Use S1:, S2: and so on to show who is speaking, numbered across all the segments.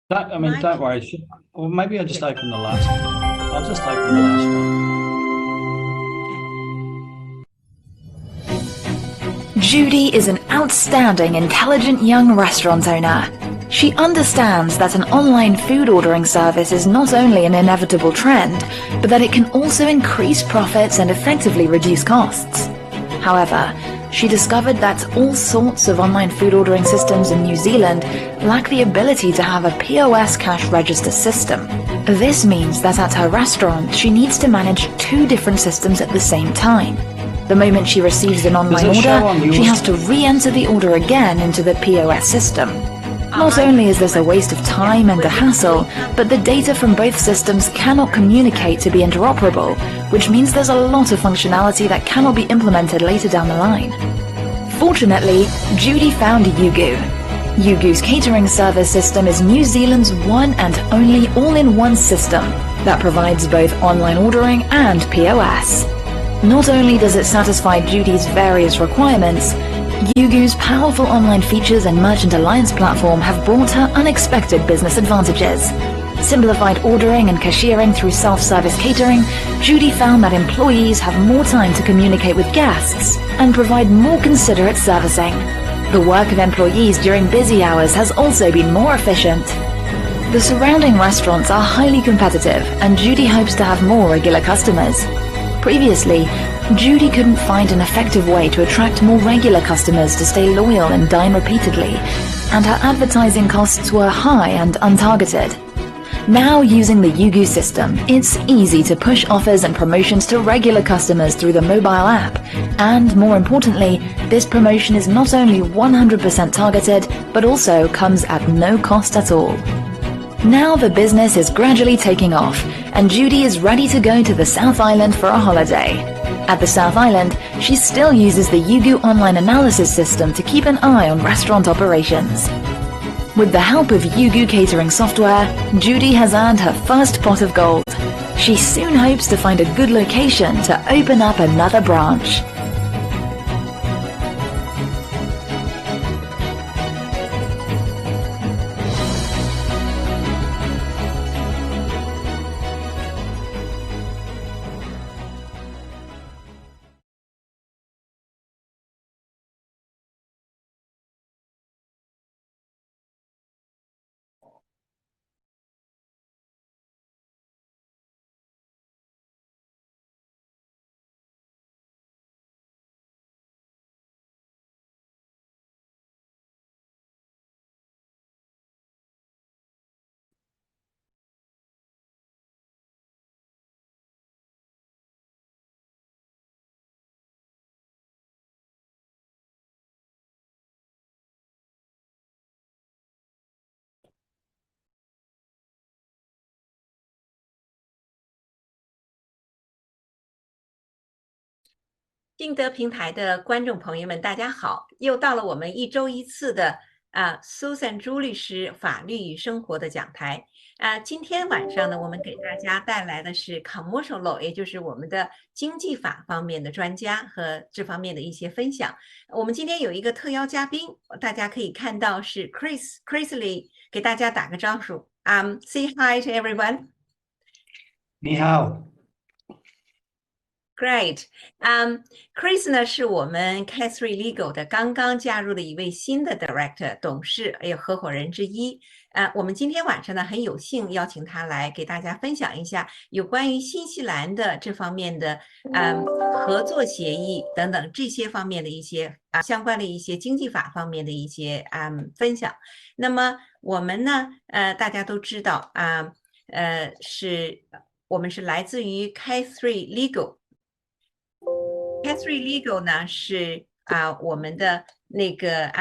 S1: Don't worry. Or maybe I'll just open the last one. I'll just open the last one.
S2: Judy is an outstanding, intelligent young restaurant owner. She understands that an online food ordering service is not only an inevitable trend, but that it can also increase profits and effectively reduce costs. However, she discovered that all sorts of online food ordering systems in New Zealand lack the ability to have a POS cash register system. This means that at her restaurant, she needs to manage two different systems at the same time. The moment she receives an online order, she has to re-enter the order again into the POS system. Not only is this a waste of time and a hassle, but the data from both systems cannot communicate to be interoperable, which means there's a lot of functionality that cannot be implemented later down the line. Fortunately, Judy found Yugu. Yugu's catering service system is New Zealand's one and only all-in-one system that provides both online ordering and POS. Not only does it satisfy Judy's various requirements, Yugu's powerful online features and merchant alliance platform have brought her unexpected business advantages. Simplified ordering and cashiering through self-service catering, Judy found that employees have more time to communicate with guests and provide more considerate servicing. The work of employees during busy hours has also been more efficient. The surrounding restaurants are highly competitive, and Judy hopes to have more regular customers. Previously, Judy couldn't find an effective way to attract more regular customers to stay loyal and dine repeatedly, and her advertising costs were high and untargeted. Now, using the Yugu system, it's easy to push offers and promotions to regular customers through the mobile app, and more importantly, this promotion is not only 100% targeted, but also comes at no cost at all. Now the business is gradually taking off, and Judy is ready to go to the South Island for a holiday. At the South Island, she still uses the Yugu online analysis system to keep an eye on restaurant operations. With the help of Yugu catering software, Judy has earned her first pot of gold. She soon hopes to find a good location to open up another branch.
S3: 信德平台的观众朋友们，大家好！又到了我们一周一次的Susan 朱律师法律与生活的讲台。今天晚上呢，我们给大家带来的是 commercial law， 也就是我们的经济法方面的专家和这方面的一些分享。我们今天有一个特邀嘉宾，大家可以看到是 Chris Lee， 给大家打个招呼。Say hi to everyone.
S1: 你好。
S3: Great. Chris 呢是我们 Catherine Legal 的刚刚加入的一位新的 Director 董事还有合伙人之一。我们今天晚上呢很有幸邀请他来给大家分享一下有关于新西兰的这方面的合作协议等等这些方面的一些相关的一些经济法方面的一些分享。那么我们呢大家都知道我们是来自于 Catherine Legal。Catherine Legal 呢是我们的那个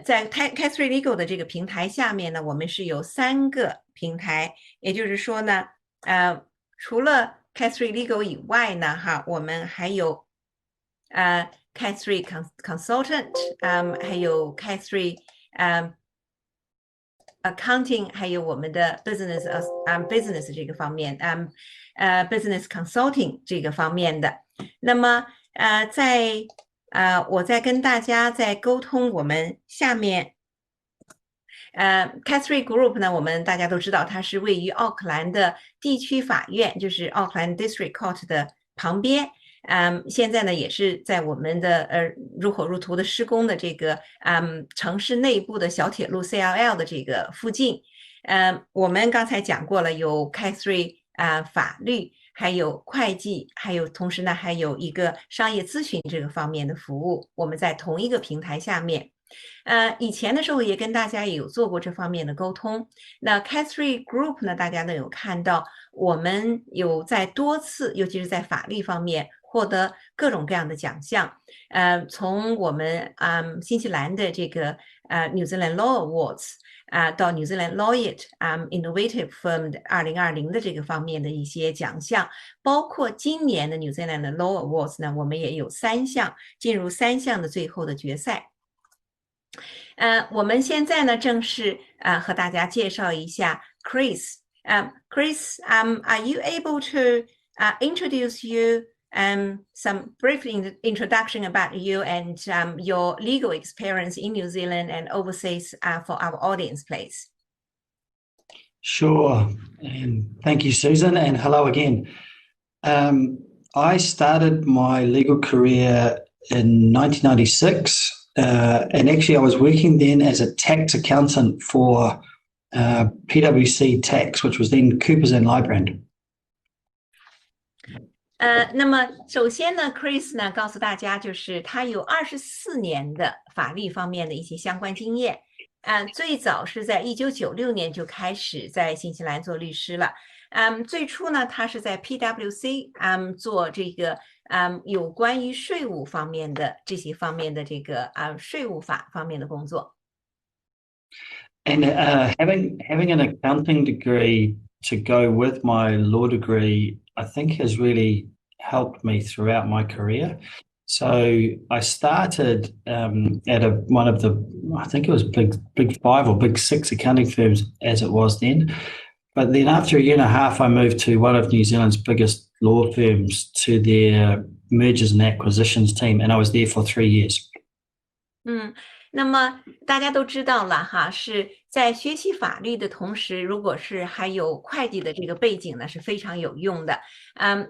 S3: 在 Catherine Legal 的这个平台下面呢，我们是有3个平台，也就是说呢，除了 Catherine Legal 以外呢，我们还有Catherine Consultant， 还有 Catherine Accounting， 还有我们的 Business 这个方面，Business Consulting 这个方面的。那么我在跟大家在沟通我们下面 Catherine Group 呢，我们大家都知道，它是位于奥克兰的地区法院，就是奥克兰 District Court 的旁边。现在呢也是在我们的如火如荼的施工的这个城市内部的小铁路 CLL 的这个附近。我们刚才讲过了，有 Catherine 法律，还有会计，还有同时呢还有一个商业咨询这个方面的服务，我们在同一个平台下面。以前的时候也跟大家也有做过这方面的沟通。那 Catherine Group 呢，大家都有看到，我们有在多次，尤其是在法律方面获得各种各样的奖项。从我们新西兰的这个New Zealand Law Awards 到 New Zealand Laureate Innovative Firm 2020的这个方面的一些奖项，包括今年的 New Zealand 的 Law Awards 呢，我们也有3项进入3项的最后的决赛。我们现在呢正式和大家介绍一下 Chris。Chris, are you able to introduce you some brief introduction about you and your legal experience in New Zealand and overseas for our audience, please?
S1: Sure. And thank you, Susan, and hello again. I started my legal career in 1996. And actually, I was working then as a tax accountant for PwC Tax, which was then Coopers and Lybrand.
S3: 那么首先呢 ，Chris 呢告诉大家，就是他有24年的法律方面的一些相关经验。最早是在1996年就开始在新西兰做律师了。最初呢，他是在 PwC 做这个有关于税务方面的这些方面的这个税务法方面的工作。
S1: And having an accounting degree to go with my law degree, I think has really helped me throughout my career. So I started at one of the, I think it was big 5 or big 6 accounting firms as it was then. But then after a year and a half, I moved to one of New Zealand's biggest law firms to their mergers and acquisitions team, and I was there for 3 years.
S3: 那么大家都知道了哈，是在学习法律的同时，如果是还有会计的这个背景呢，是非常有用的。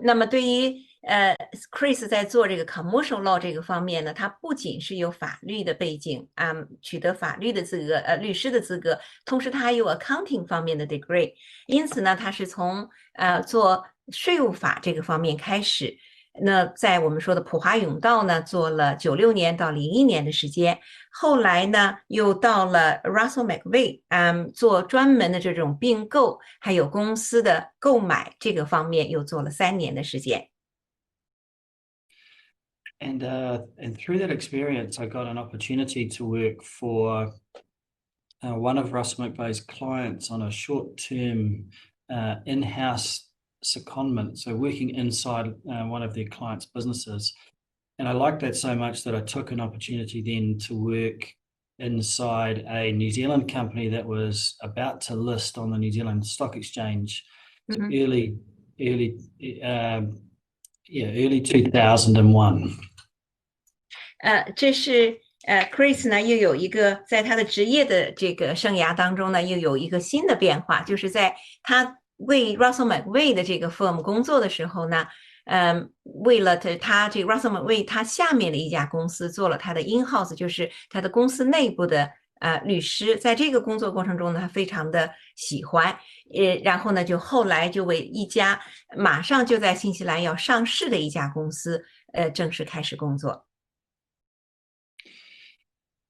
S3: 那么对于Chris 在做这个 commercial law 这个方面呢，他不仅是有法律的背景取得法律的资格律师的资格，同时他还有 accounting 方面的 degree。因此呢，他是从做税务法这个方面开始。那在我们说的普华永道呢，做了96年到01年的时间，后来呢又到了 Russell McVeigh 做专门的这种并购还有公司的购买这个方面，又做了3年的时间。
S1: And through that experience, I got an opportunity to work for one of Russell McVeigh's clients on a short-term in-house secondment, so working inside one of their clients' businesses. And I liked that so much that I took an opportunity then to work inside a New Zealand company that was about to list on the New Zealand Stock Exchange. So early 2001.
S3: 这是Chris 呢又有一个在他的职业的这个生涯当中呢又有一个新的变化，就是在他为 Russell McVeigh 的这个 firm 工作的时候呢，为了他这个 Russell McVeigh 他下面的一家公司做了他的 in-house， 就是他的公司内部的律师。在这个工作过程中呢，他非常的喜欢，然后呢就后来就为一家马上就在新西兰要上市的一家公司正式开始工作。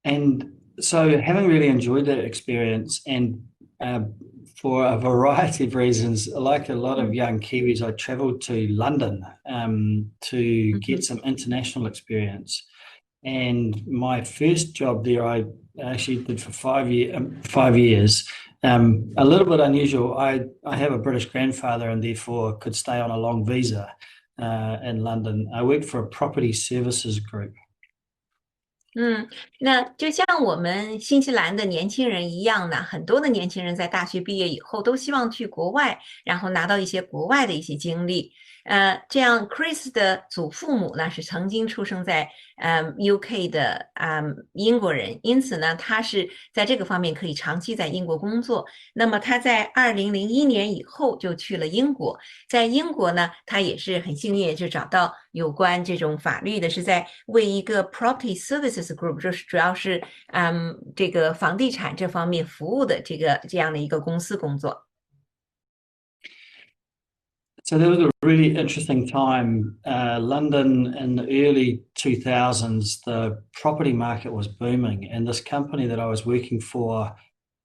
S1: And so having really enjoyed that experience and for a variety of reasons, like a lot of young Kiwis, I travelled to London to get some international experience. And my first job there, I actually did for 5 years. A little bit unusual. I have a British grandfather and therefore could stay on a long visa in London. I worked for a property services group.
S3: 那就像我们新西兰的年轻人一样呢，很多的年轻人在大学毕业以后都希望去国外，然后拿到一些国外的一些经历。这样 Chris 的祖父母呢是曾经出生在 UK 的英国人，因此呢，他是在这个方面可以长期在英国工作。那么他在2001年以后就去了英国，在英国呢，他也是很幸运，就找到有关这种法律的，是在为一个 Property Services Group， 就是主要是这个房地产这方面服务的这样的一个公司工作。
S1: So there was a really interesting time. London in the early 2000s, the property market was booming, and this company that I was working for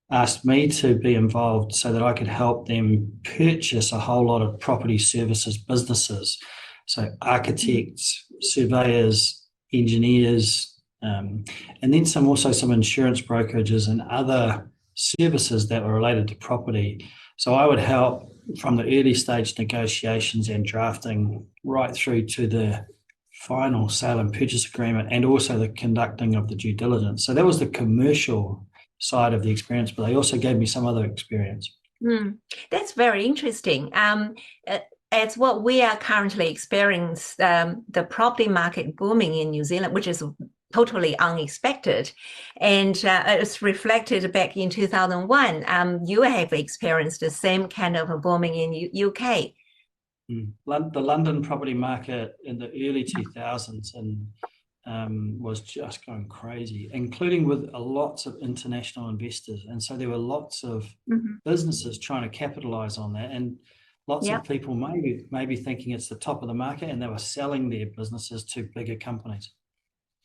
S1: asked me to be involved so that I could help them purchase a whole lot of property services businesses. So architects, surveyors, engineers, and then also some insurance brokerages and other services that were related to property. So I would help from the early stage negotiations and drafting right through to the final sale and purchase agreement, and also the conducting of the due diligence. So that was the commercial side of the experience, but they also gave me some other experience.
S3: That's very interesting. It's what we are currently experiencing, the property market booming in New Zealand, which is totally unexpected, and it's reflected back in 2001. You have experienced the same kind of a booming in UK.
S1: The London property market in the early 2000s was just going crazy, including with lots of international investors, and so there were lots of businesses trying to capitalize on that, and lots of people maybe thinking it's the top of the market, and they were selling their businesses to bigger companies.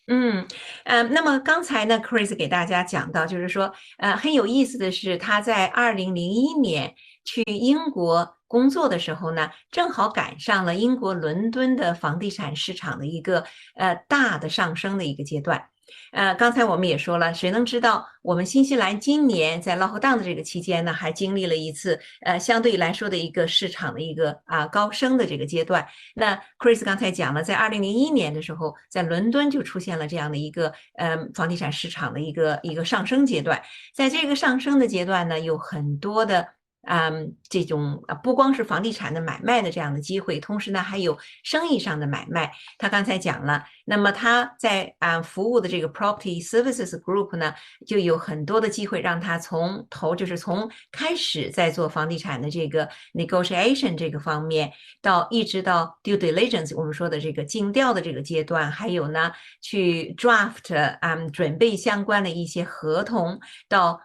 S3: 那么刚才呢 Chris 给大家讲到，就是说很有意思的是，他在2001年去英国工作的时候呢，正好赶上了英国伦敦的房地产市场的一个大的上升的一个阶段。刚才我们也说了，谁能知道我们新西兰今年在 lockdown 的这个期间呢，还经历了一次相对来说的一个市场的一个高升的这个阶段。那 Chris 刚才讲了，在2001年的时候，在伦敦就出现了这样的一个房地产市场的一个上升阶段。在这个上升的阶段呢，有很多的这种不光是房地产的买卖的这样的机会，同时呢还有生意上的买卖。他刚才讲了，那么他在服务的这个 Property Services Group 呢，就有很多的机会让他从开始在做房地产的这个 negotiation 这个方面，一直到 due diligence 我们说的这个尽调的这个阶段，还有呢去 draft 准备相关的一些合同，到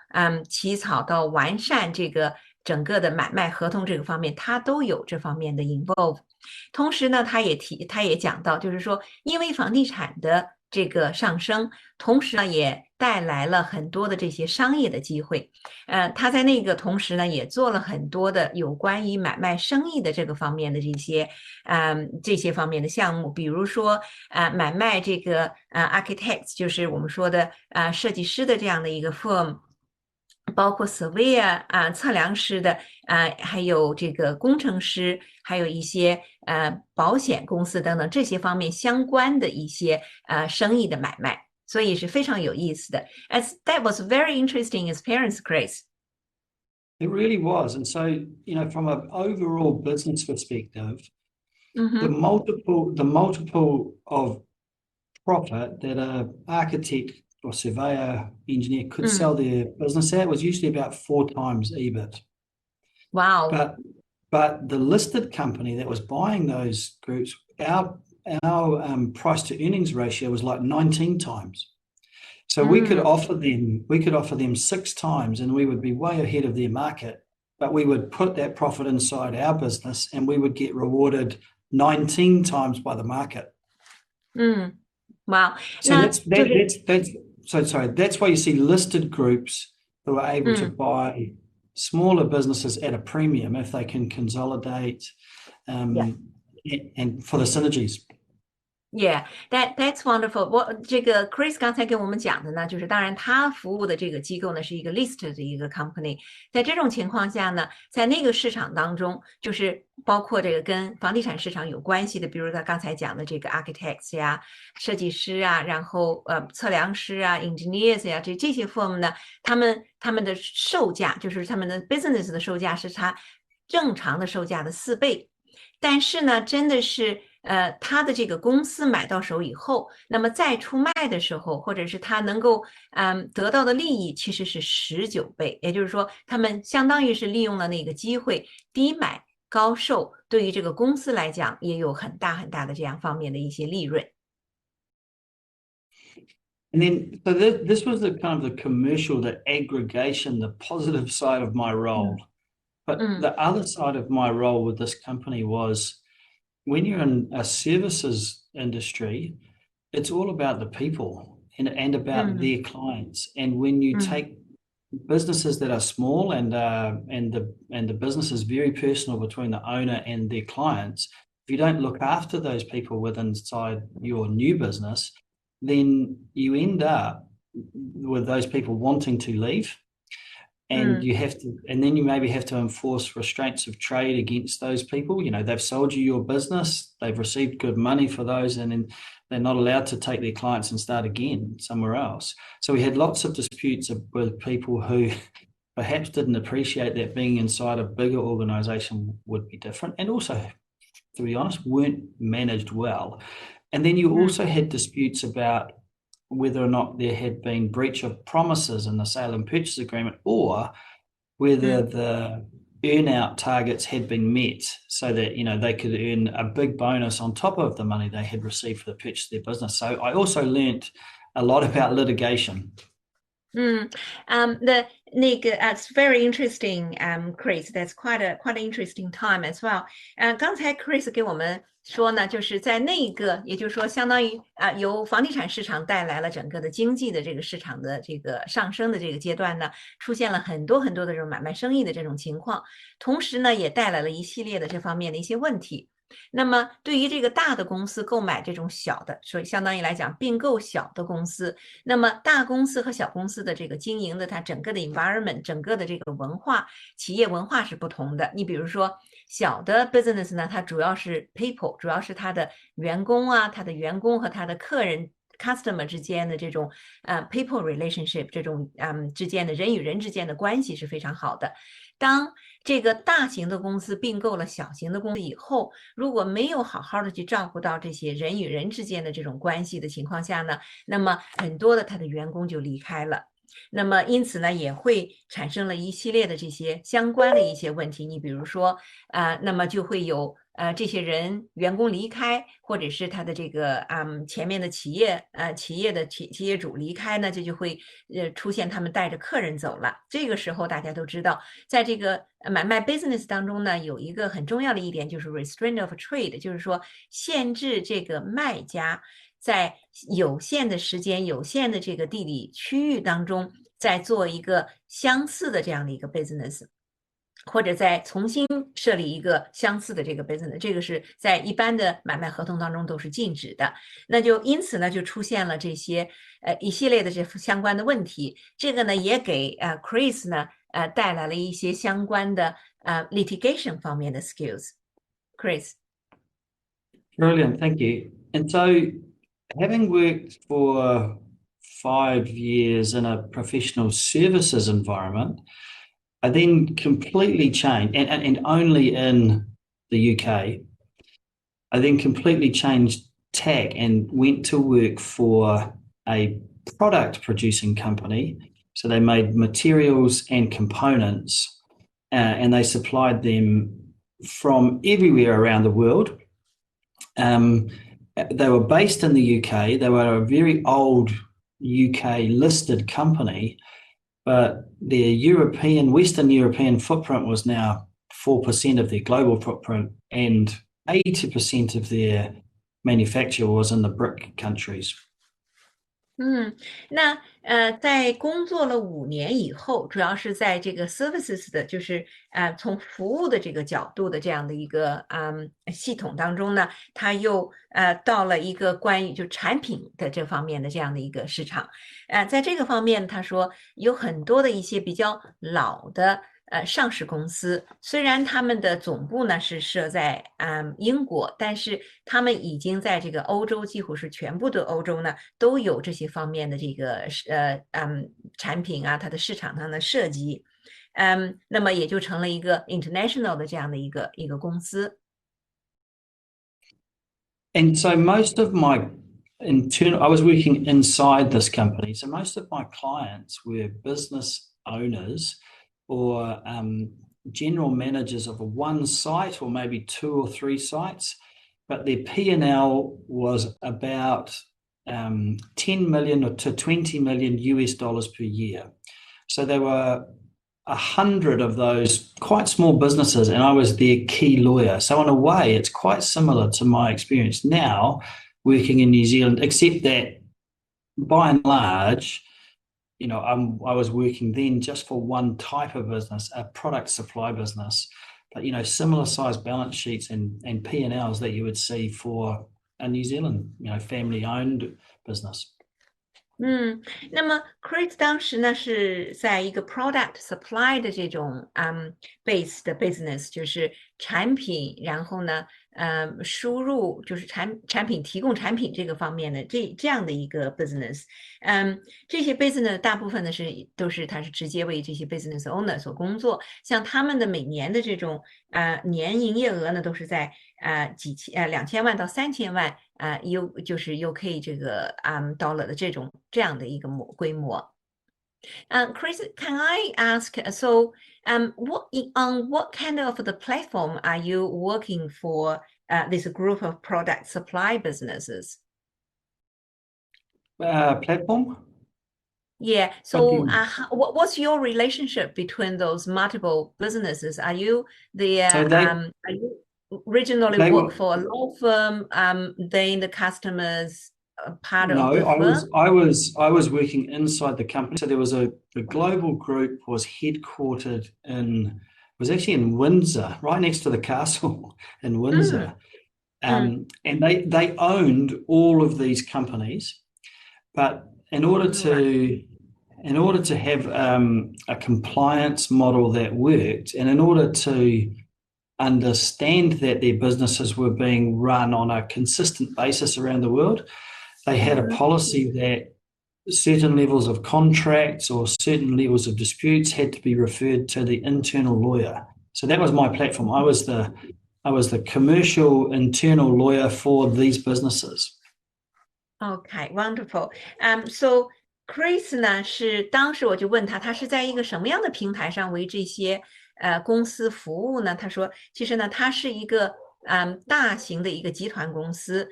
S3: 起草到完善这个整个的买卖合同这个方面，他都有这方面的 involve。同时呢，他也讲到，就是说，因为房地产的这个上升，同时呢也带来了很多的这些商业的机会。他在那个同时呢，也做了很多的有关于买卖生意的这个方面的这些方面的项目，比如说买卖这个architects， 就是我们说的设计师的这样的一个 firm。包括 surveyor 测量师的还有这个工程师，还有一些保险公司等等这些方面相关的一些生意的买卖，所以是非常有意思的。That was very interesting experience, Chris.
S1: It really was, and so from an overall business perspective, the multiple of profit that an architect or surveyor, engineer could sell their business at was usually about 4 times EBIT.
S3: Wow.
S1: But the listed company that was buying those groups, our price to earnings ratio was like 19 times. So we could offer them 6 times, and we would be way ahead of their market, but we would put that profit inside our business and we would get rewarded 19 times by the market.
S3: Wow.
S1: So that's why you see listed groups who are able to buy smaller businesses at a premium if they can consolidate and for the synergies.
S3: Yeah, that's wonderful. 这个 Chris 刚才跟我们讲的呢，就是当然他服务的这个机构呢是一个 listed 的一个 company， 在这种情况下呢，在那个市场当中，就是包括这个跟房地产市场有关系的，比如他刚才讲的这个 architects 呀、设计师啊，然后测量师啊、engineers 呀，这些 firm 呢，他们的售价就是他们的 business 的售价是他正常的售价的4倍。但是呢，真的是他的这个公司买到手以后，那么再出卖的时候，或者是他能够得到的利益其实是19倍，也就是说，他们相当于是利用了那个机会低买高售，对于这个公司来讲也有很大很大的这样方面的一些利润。
S1: And then, so this was the kind of the commercial, the aggregation, the positive side of my role. But the other side of my role with this company was when you're in a services industry, it's all about the people and about their clients. And when you take businesses that are small and the business is very personal between the owner and their clients, if you don't look after those people within inside your new business, then you end up with those people wanting to leave. And you have to, and then you maybe have to enforce restraints of trade against those people. You know, they've sold you your business, they've received good money for those, and then they're not allowed to take their clients and start again somewhere else. So we had lots of disputes with people who perhaps didn't appreciate that being inside a bigger organization would be different, and also, to be honest, weren't managed well. And then you also had disputes about whether or not there had been breach of promises in the sale and purchase agreement, or whether the earn-out targets had been met so that, you know, they could earn a big bonus on top of the money they had received for the purchase of their business. So I also learnt a lot about litigation.
S3: That's very interesting, Chris. That's quite an interesting time as well. 刚才 Chris 给我们说呢，就是在那个，也就是说，相当于由房地产市场带来了整个的经济的这个市场的这个上升的这个阶段呢，出现了很多很多的这种买卖生意的这种情况，同时呢，也带来了一系列的这方面的一些问题。那么对于这个大的公司购买这种小的，所以相当于来讲并购小的公司，那么大公司和小公司的这个经营的它整个的 environment， 整个的这个文化，企业文化是不同的。你比如说小的 business 呢，它主要是 people， 主要是它的员工啊，它的员工和它的客人 customer 之间的这种people relationship， 这种之间的人与人之间的关系是非常好的。当这个大型的公司并购了小型的公司以后，如果没有好好的去照顾到这些人与人之间的这种关系的情况下呢，那么很多的他的员工就离开了。那么因此呢，也会产生了一系列的这些相关的一些问题。你比如说那么就会有这些人员工离开，或者是他的这个前面的企业主离开呢，这就会出现他们带着客人走了。这个时候大家都知道，在这个买卖 business 当中呢，有一个很重要的一点就是 restraint of trade， 就是说限制这个卖家在有限的时间、有限的这个地理区域当中，再做一个相似的这样的一个 business， 或者再重新设立一个相似的这个 business， 这个是在一般的买卖合同当中都是禁止的。那就因此呢，就出现了这些一系列的这相关的问题。这个呢，也给Chris 呢带来了一些相关的litigation 方面的 skills。Chris。
S1: Brilliant, thank you. And so, having worked for 5 years in a professional services environment, I then completely changed, and only in the UK, I then completely changed tack and went to work for a product producing company. So they made materials and components, and they supplied them from everywhere around the world. They were based in the UK. They were a very old UK listed company, but their Western European footprint was now 4% of their global footprint, and 80% of their manufacture was in the BRIC countries.
S3: 那在工作了5年以后，主要是在这个 services 的，就是从服务的这个角度的这样的一个系统当中呢，他又到了一个关于就产品的这方面的这样的一个市场。在这个方面，他说有很多的一些比较老的上市公司，虽然他们的总部呢是设在英国，但是他们已经在这个欧洲，几乎是全部的欧洲呢都有这些方面的这个产品啊，它的市场上的涉及，那么也就成了一个 international 的这样的一个公司。
S1: And so most of my I was working inside this company. So most of my clients were business owners or general managers of one site or maybe 2 or 3 sites, but their P&L was about 10 million to 20 million US dollars per year. So there were 100 of those quite small businesses, and I was their key lawyer. So in a way, it's quite similar to my experience now working in New Zealand, except that by and large, you know, I was working then just for one type of business, a product supply business, but, you know, similar size balance sheets and P&Ls that you would see for a New Zealand, you know, family-owned business.
S3: 那么 Chris 当时呢是在一个 product supply 的这种base 的 business， 就是产品，然后呢输入就是产品提供产品这个方面的这样的一个 business。这些 business 大部分呢他是直接为这些 business owner 所工作，像他们的每年的这种年营业额呢都是在2000万到3000万就是 UK 这个dollar 的这样的一个规模。Chris, can I ask, so on what kind of the platform are you working for this group of product supply businesses?
S1: Platform?
S3: Yeah, so what's your relationship between those multiple businesses? Are you are you originally work for a law firm, then the customers part of the firm?
S1: I was working inside the company. So there was the global group was headquartered was actually in Windsor, right next to the castle in Windsor. And they owned all of these companies, but in order to have a compliance model that worked, and in order to understand that their businesses were being run on a consistent basis around the world, they had a policy that certain levels of contracts or certain levels of disputes had to be referred to the internal lawyer. So that was my platform. I was the commercial internal lawyer for these businesses.
S3: Okay, wonderful. So Chris 呢是当时我就问他是在一个什么样的平台上为这些公司服务呢？他说其实呢他是一个大型的一个集团公司，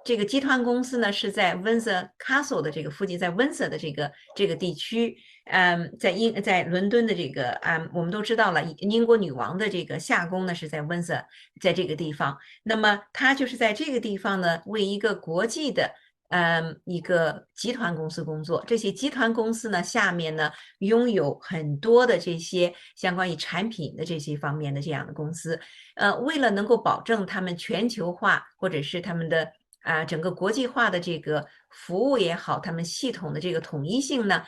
S3: 这个集团公司呢是在 Windsor Castle 的这个附近，在 Windsor 的这个地区，在伦敦的这个我们都知道了，英国女王的这个夏宫呢是在 Windsor， 在这个地方。那么他就是在这个地方呢为一个国际的一个集团公司工作，这些集团公司呢下面呢拥有很多的这些相关于产品的这些方面的这样的公司，为了能够保证他们全球化或者是他们的整个国际化的这个服务也好，他们系统的这个统一性呢，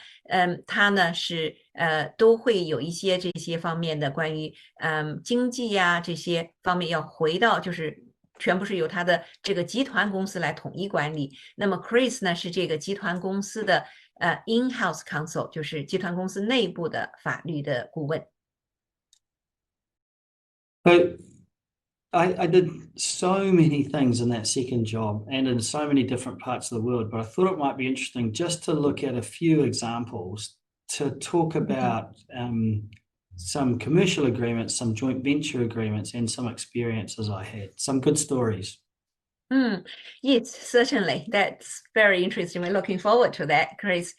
S3: 它呢是都会有一些这些方面的关于经济呀这些方面要回到就是全部是由他的这个集团公司来统一管理。那么 Chris 呢是这个集团公司的in-house counsel， 就是集团公司内部的法律的顾问。
S1: I did so many things in that second job and in so many different parts of the world, but I thought it might be interesting just to look at a few examples to talk about some commercial agreements, some joint venture agreements, and some experiences I had, some good stories.
S3: Yes, certainly. That's very interesting. We're looking forward to that, Chris.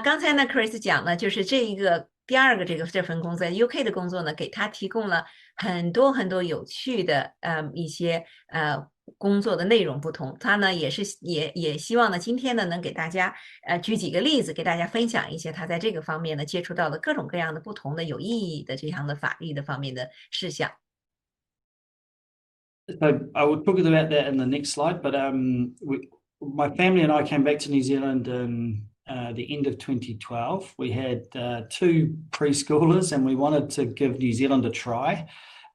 S3: 刚才呢 Chris 讲呢就是第二个这份工作 UK 的工作呢给他提供了很多很多有趣的一些工作的内容不同，他呢也希望呢今天呢能给大家举几个例子，给大家分享一些他在这个方面呢接触到的各种各样的不同的有意义的这样的法律的方面的事项。
S1: So I will talk about that in the next slide, but my family and I came back to New Zealand in the end of 2012. We had 2 preschoolers and we wanted to give New Zealand a try.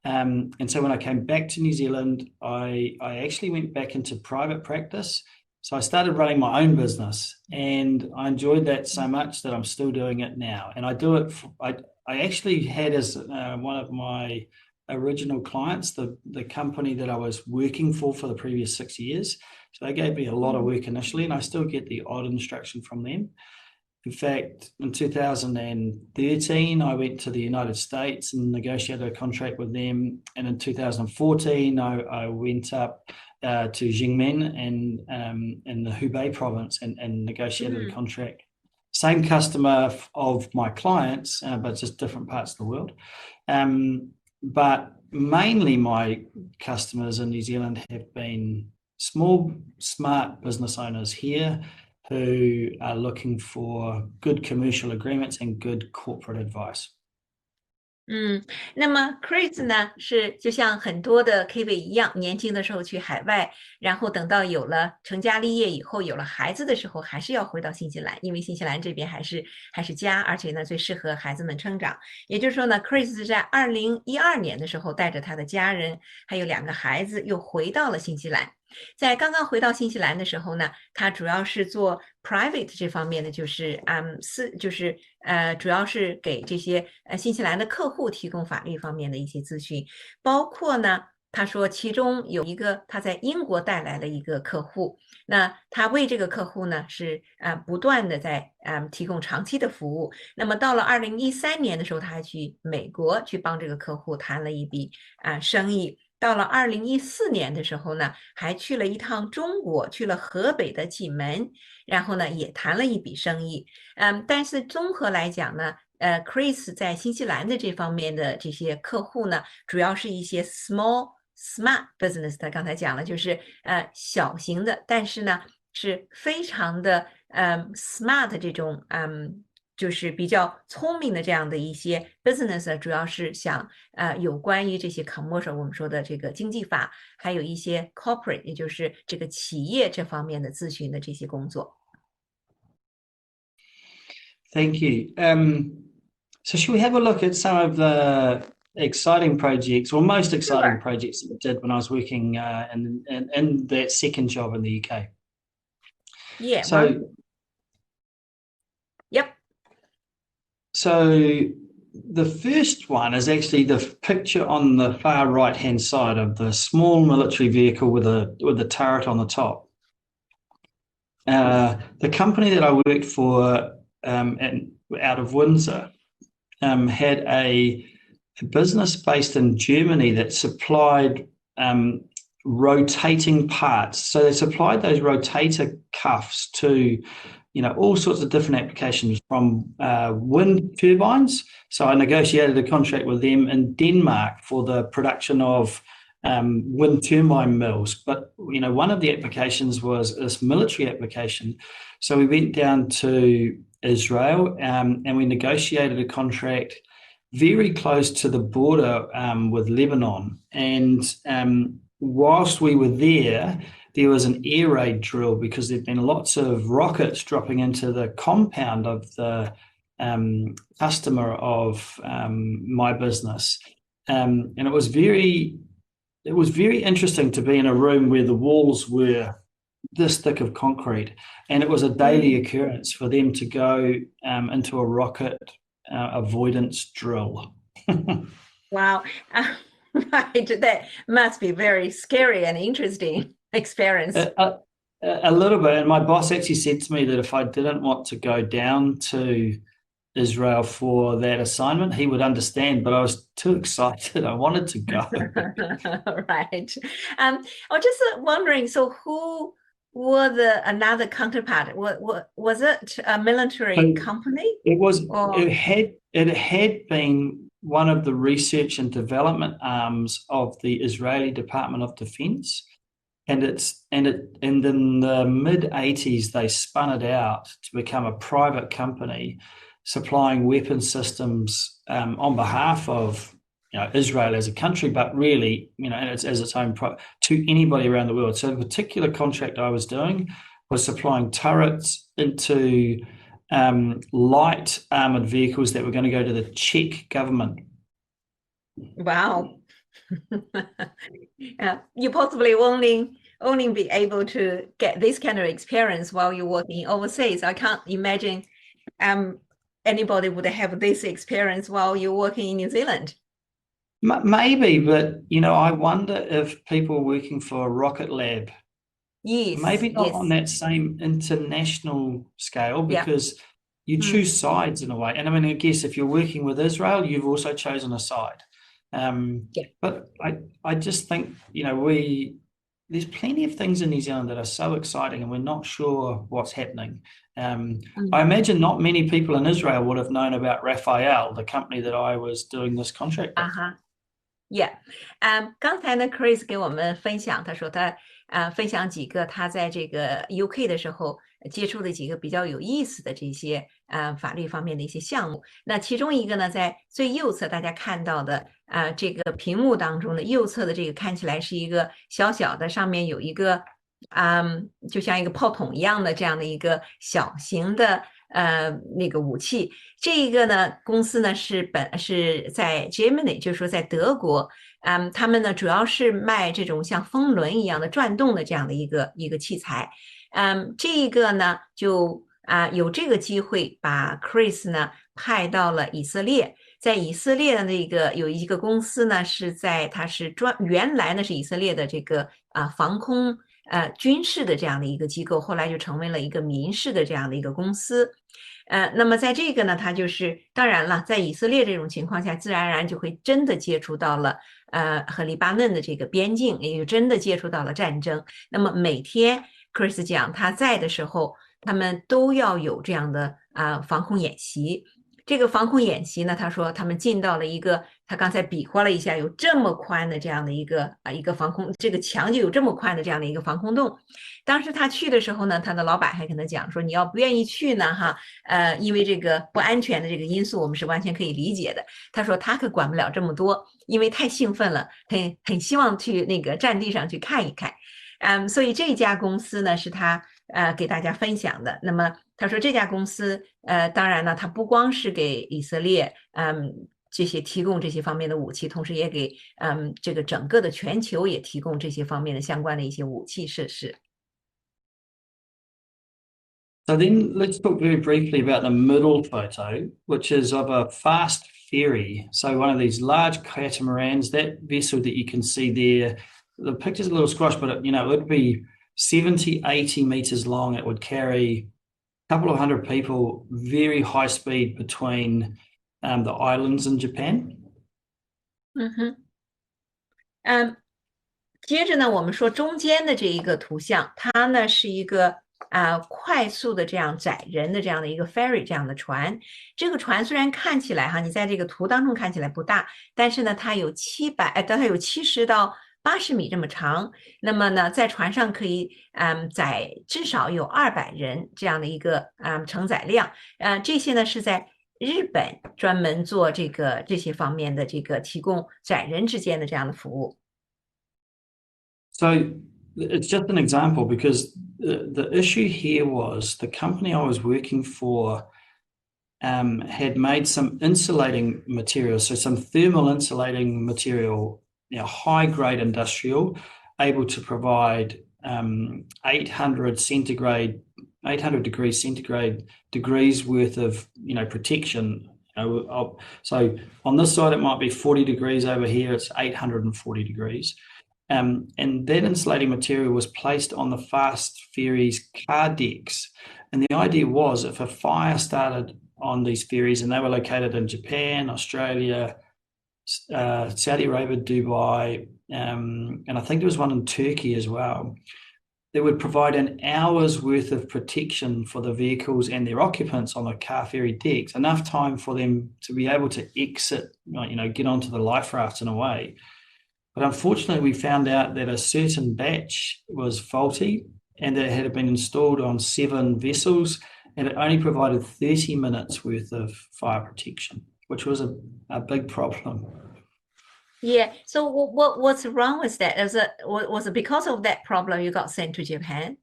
S1: And so when I came back to New Zealand, I actually went back into private practice. So I started running my own business and I enjoyed that so much that I'm still doing it now. And I do it, I actually had as one of my original clients, the company that I was working for the previous 6 years. So they gave me a lot of work initially, and I still get the odd instruction from them. In fact, in 2013, I went to the United States and negotiated a contract with them. And in 2014, I went up to Jingmen in the Hubei province and negotiated a contract. Same customer of my clients, but just different parts of the world. But mainly my customers in New Zealand have been small, smart business owners here who are looking for good commercial agreements and good corporate advice.
S3: 那么 Chris 呢是就像很多的 Kiwi 一样，年轻的时候去海外，然后等到有了成家立业以后，有了孩子的时候，还是要回到新西兰，因为新西兰这边还是家，而且呢最适合孩子们成长。也就是说呢 ，Chris 是在2012年的时候带着他的家人还有2个孩子又回到了新西兰。在刚刚回到新西兰的时候呢，他主要是做 private 这方面的，就是主要是给这些新西兰的客户提供法律方面的一些咨询，包括呢，他说其中有一个他在英国带来了一个客户，那他为这个客户呢是不断的在提供长期的服务。那么到了2013年的时候，他还去美国去帮这个客户谈了一笔生意。到了2014年的时候呢，还去了一趟中国，去了河北的济门，然后呢也谈了一笔生意。但是综合来讲呢，Chris 在新西兰的这方面的这些客户呢，主要是一些 small smart business， 他刚才讲了，就是小型的，但是呢是非常的smart 这种就是比较聪明的这样的一些 business， 主要是想有关于这些 commercial 我们说的这个经济法，还有一些 corporate 也就是这个企业这方面的咨询的这些工作。
S1: Thank you. So should we have a look at some of the exciting projects, or most exciting projects that I did when I was working in that second job in the UK?
S3: Yeah.
S1: So,
S3: yep.
S1: So the first one is actually the picture on the far right-hand side of the small military vehicle with a turret on the top. The company that I worked for out of Windsor had a business based in Germany that supplied rotating parts. So they supplied those rotator cuffs to all sorts of different applications, from wind turbines. So I negotiated a contract with them in Denmark for the production of wind turbine mills. But, one of the applications was this military application. So we went down to Israel and we negotiated a contract very close to the border with Lebanon. And whilst we were there was an air raid drill because there'd been lots of rockets dropping into the compound of the customer of my business. And it was very interesting to be in a room where the walls were this thick of concrete, and it was a daily occurrence for them to go into a rocket avoidance drill.
S3: Wow. Right, that must be very scary and interesting experience.
S1: A little bit, and my boss actually said to me that if I didn't want to go down to Israel for that assignment, he would understand, but I was too excited. I wanted to go.
S3: Right. I was just wondering, so who were another counterpart? Was it a military company?
S1: It was. It had been one of the research and development arms of the Israeli Department of Defense. And in the mid-80s, they spun it out to become a private company supplying weapon systems on behalf of Israel as a country, but really, as its own to anybody around the world. So the particular contract I was doing was supplying turrets into light armored vehicles that were going to go to the Czech government.
S3: Wow. You possibly only be able to get this kind of experience while you're working overseas. I can't imagine anybody would have this experience while you're working in New Zealand.
S1: Maybe, but I wonder if people working for a rocket lab,
S3: Yes,
S1: maybe not
S3: yes.
S1: on that same international scale, because you choose sides in a way. And I mean, I guess if you're working with Israel, you've also chosen a side. But I just think, there's plenty of things in New Zealand that are so exciting and we're not sure what's happening. I imagine not many people in Israel would have known about Raphael, the company that I was doing this contract with.
S3: Yeah， 刚才呢 ，Chris 给我们分享，他说他分享几个他在这个 UK 的时候接触的几个比较有意思的这些法律方面的一些项目。那其中一个呢，在最右侧大家看到的这个屏幕当中的右侧的这个看起来是一个小小的，上面有一个就像一个炮筒一样的这样的一个小型的那个武器。这个呢公司呢是在 Germany， 就是说在德国，他们呢主要是卖这种像风轮一样的转动的这样的一个器材。这个呢就有这个机会把 Chris 呢派到了以色列。在以色列的那个有一个公司呢它是原来呢是以色列的这个防空军事的这样的一个机构，后来就成为了一个民事的这样的一个公司。那么在这个呢，它就是当然了，在以色列这种情况下，自然而然就会真的接触到了和黎巴嫩的这个边境，也就真的接触到了战争。那么每天 Chris 讲他在的时候，他们都要有这样的防空演习。这个防空演习呢，他说他们进到了一个，他刚才比划了一下，有这么宽的这样的一个防空，这个墙就有这么宽的这样的一个防空洞。当时他去的时候呢，他的老板还跟他讲说，你要不愿意去呢因为这个不安全的这个因素，我们是完全可以理解的。他说他可管不了这么多，因为太兴奋了，很希望去那个战地上去看一看。所以这家公司呢是他给大家分享的。那么他说这家公司当然呢，他不光是给以色列这些提供这些方面的武器，同时也给这个整个的全球也提供这些方面的相关的一些武器设施。
S1: So then let's talk very briefly about the middle photo, which is of a fast ferry. So one of these large catamarans, that vessel that you can see there, the picture's a little squashed, but it would be 70, 80 meters long. It would carry a couple of hundred people, very high speed between the islands in Japan.
S3: 接着呢，我们说中间的这一个图像，它呢是一个快速的这样载人的这样的一个 ferry 这样的船。这个船虽然看起来你在这个图当中看起来不大，但是呢它有70到80米这么长。那么呢在船上可以载至少有200人这样的一个承载量。这些呢是在日本专门做这些方面的这个提供载人之间的这样的服务。
S1: So it's just an example, because the issue here was the company I was working for had made some insulating material, so some thermal insulating material, high-grade industrial, able to provide 800 degrees worth of protection. So on this side it might be 40 degrees, over here it's 840 degrees. And that insulating material was placed on the fast ferries car decks. And the idea was, if a fire started on these ferries, and they were located in Japan, Australia, Saudi Arabia, Dubai, and I think there was one in Turkey as well, it would provide an hour's worth of protection for the vehicles and their occupants on the car ferry decks, enough time for them to be able to exit, get onto the life rafts in a way. But unfortunately, we found out that a certain batch was faulty, and that it had been installed on 7 vessels, and it only provided 30 minutes worth of fire protection, which was a big problem.
S3: Yeah. So what's wrong with that? Was it because of that problem you got sent to Japan?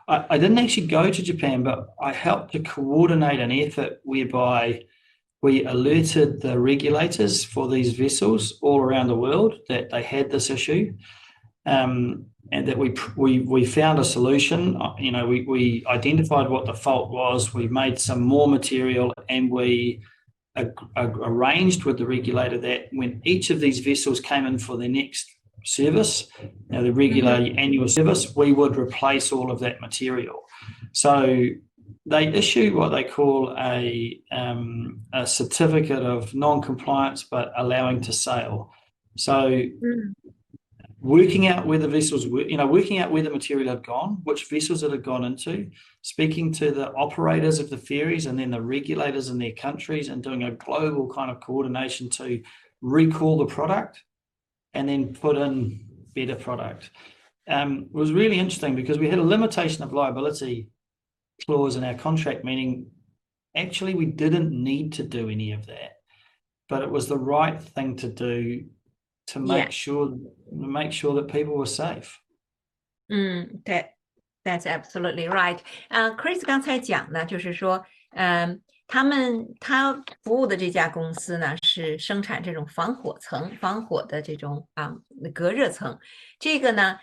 S1: I didn't actually go to Japan, but I helped to coordinate an effort whereby we alerted the regulators for these vessels all around the world that they had this issue, and that we found a solution. We identified what the fault was. We made some more material, and we arranged with the regulator that when each of these vessels came in for their next service, the regular annual service, we would replace all of that material. So they issue what they call a certificate of non-compliance but allowing to sail. So working out where the vessels were, working out where the material had gone, which vessels it had gone into, speaking to the operators of the ferries and then the regulators in their countries, and doing a global kind of coordination to recall the product and then put in better product. It was really interesting because we had a limitation of liability clause in our contract, meaning actually we didn't need to do any of that, but it was the right thing to do to make sure that people were safe.
S3: That's absolutely right. Chris 刚才讲呢，就是说，他服务的这家公司呢是生产这种防火的这种隔热层，这个呢，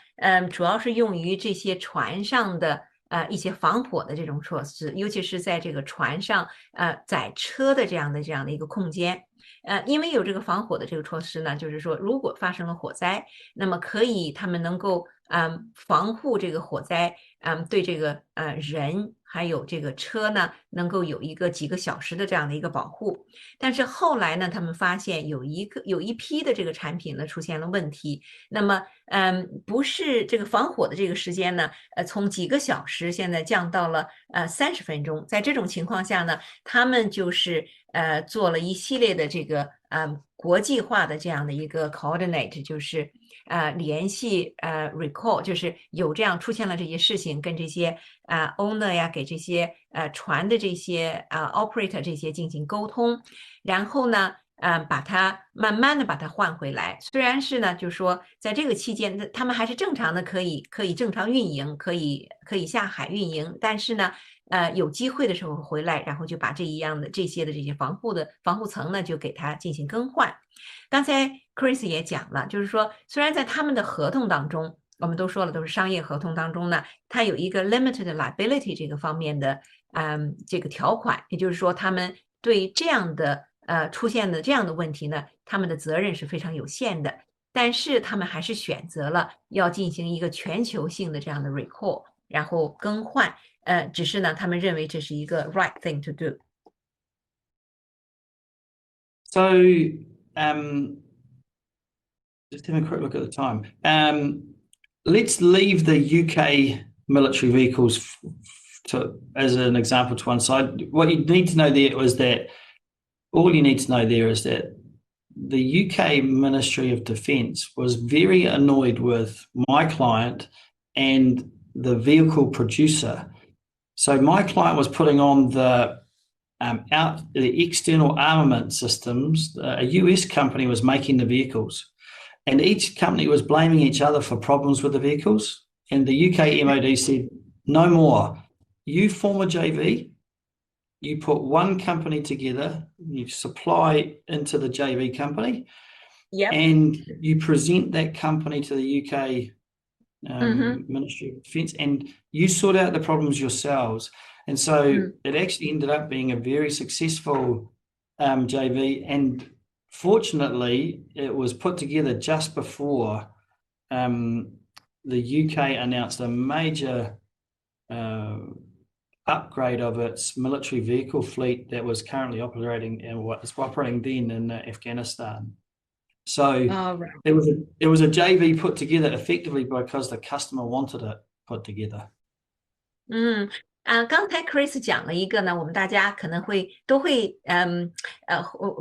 S3: 主要是用于这些船上的一些防火的这种措施，尤其是在这个船上载车的这样的一个空间。因为有这个防火的这个措施呢，就是说如果发生了火灾，那么他们能够防护这个火灾，对这个人还有这个车呢，能够有几个小时的这样的一个保护。但是后来呢，他们发现有一批的这个产品呢出现了问题，那么不是这个防火的这个时间呢，从几个小时现在降到了30分钟。在这种情况下呢，他们就是做了一系列的这个国际化的这样的一个 coordinate， 就是联系recall， 就是有这样出现了这些事情，跟这些owner 呀，给这些船的这些operator 这些进行沟通，然后呢把它慢慢的把它换回来。虽然是呢，就是说在这个期间，他们还是正常的可以正常运营，可以下海运营，但是呢，有机会的时候回来，然后就把这些防护层呢，就给它进行更换。刚才 Chris 也讲了，就是说虽然在他们的合同当中，我们都说了都是商业合同当中呢，它有一个 limited liability 这个方面的这个条款，也就是说他们对这样的出现的这样的问题呢，他们的责任是非常有限的，但是他们还是选择了要进行一个全球性的这样的 recall， 然后更换，只是呢他们认为这是一个 right thing to do。
S1: So just having a quick look at the time. Let's leave the UK military vehicles as an example to one side. What you need to know there is that the UK Ministry of Defence was very annoyed with my client and the vehicle producer. So my client was putting on the external armament systems. A US company was making the vehicles, and each company was blaming each other for problems with the vehicles. And the UK MOD said, no more. You form a JV, you put one company together, you supply into the JV company, and you present that company to the UK Ministry of Defence, and you sort out the problems yourselves. And so it actually ended up being a very successful JV, and fortunately it was put together just before the UK announced a major upgrade of its military vehicle fleet that was currently operating and was operating then in Afghanistan. So it was a JV put together effectively because the customer wanted it put together.
S3: 刚才 Chris 讲了一个呢，我们大家可能都会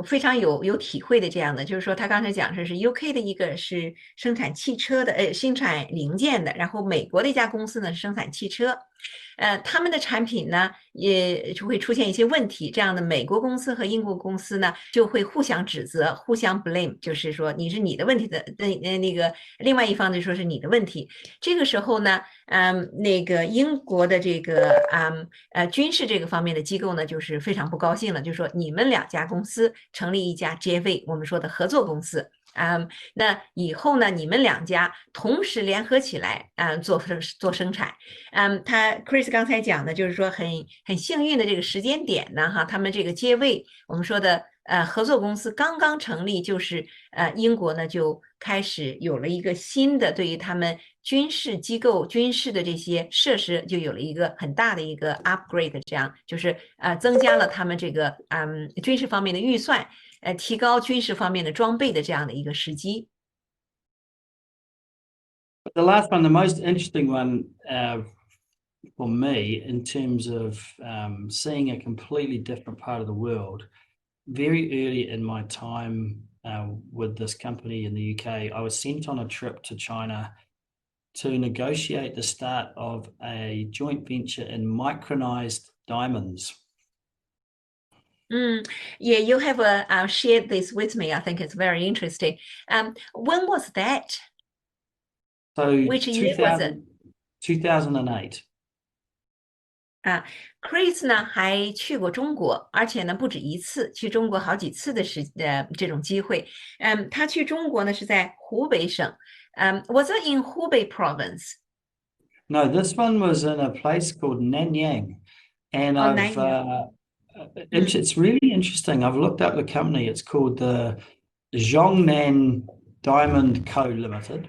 S3: 非常有体会的这样的，就是说他刚才讲的是 UK 的一个是生产汽车的生产零件的，然后美国的一家公司呢是生产汽车。他们的产品呢也就会出现一些问题，这样的美国公司和英国公司呢就会互相指责，互相 blame， 就是说你的问题的那个另外一方就说是你的问题。这个时候呢那个英国的这个军事这个方面的机构呢就是非常不高兴了，就说你们两家公司成立一家 JV， 我们说的合作公司。那以后呢，你们两家同时联合起来，做生产。他 Chris 刚才讲的就是说很幸运的这个时间点呢，哈，他们这个接位，我们说的合作公司刚刚成立，就是英国呢就开始有了一个新的对于他们军事机构、军事的这些设施，就有了一个很大的一个 upgrade， 这样就是增加了他们这个军事方面的预算，提高军事方面的装备的这样的一个时机。
S1: The last one, the most interesting one for me in terms of seeing a completely different part of the world. Very early in my time with this company in the UK, I was sent on a trip to China to negotiate the start of a joint venture in micronized diamonds.
S3: Yeah, you have shared this with me. I think it's very interesting. When was that?
S1: So
S3: Which year was it?
S1: 2008.
S3: Chris 呢还去过中国，而且呢不止一次，去中国好几次的这种机会。他去中国呢是在湖北省。Was it in Hubei province?
S1: No, this one was in a place called Nanyang, and
S3: Nanyang.
S1: It's really interesting. I've looked up the company. It's called the Zhongnan Diamond Co. Limited.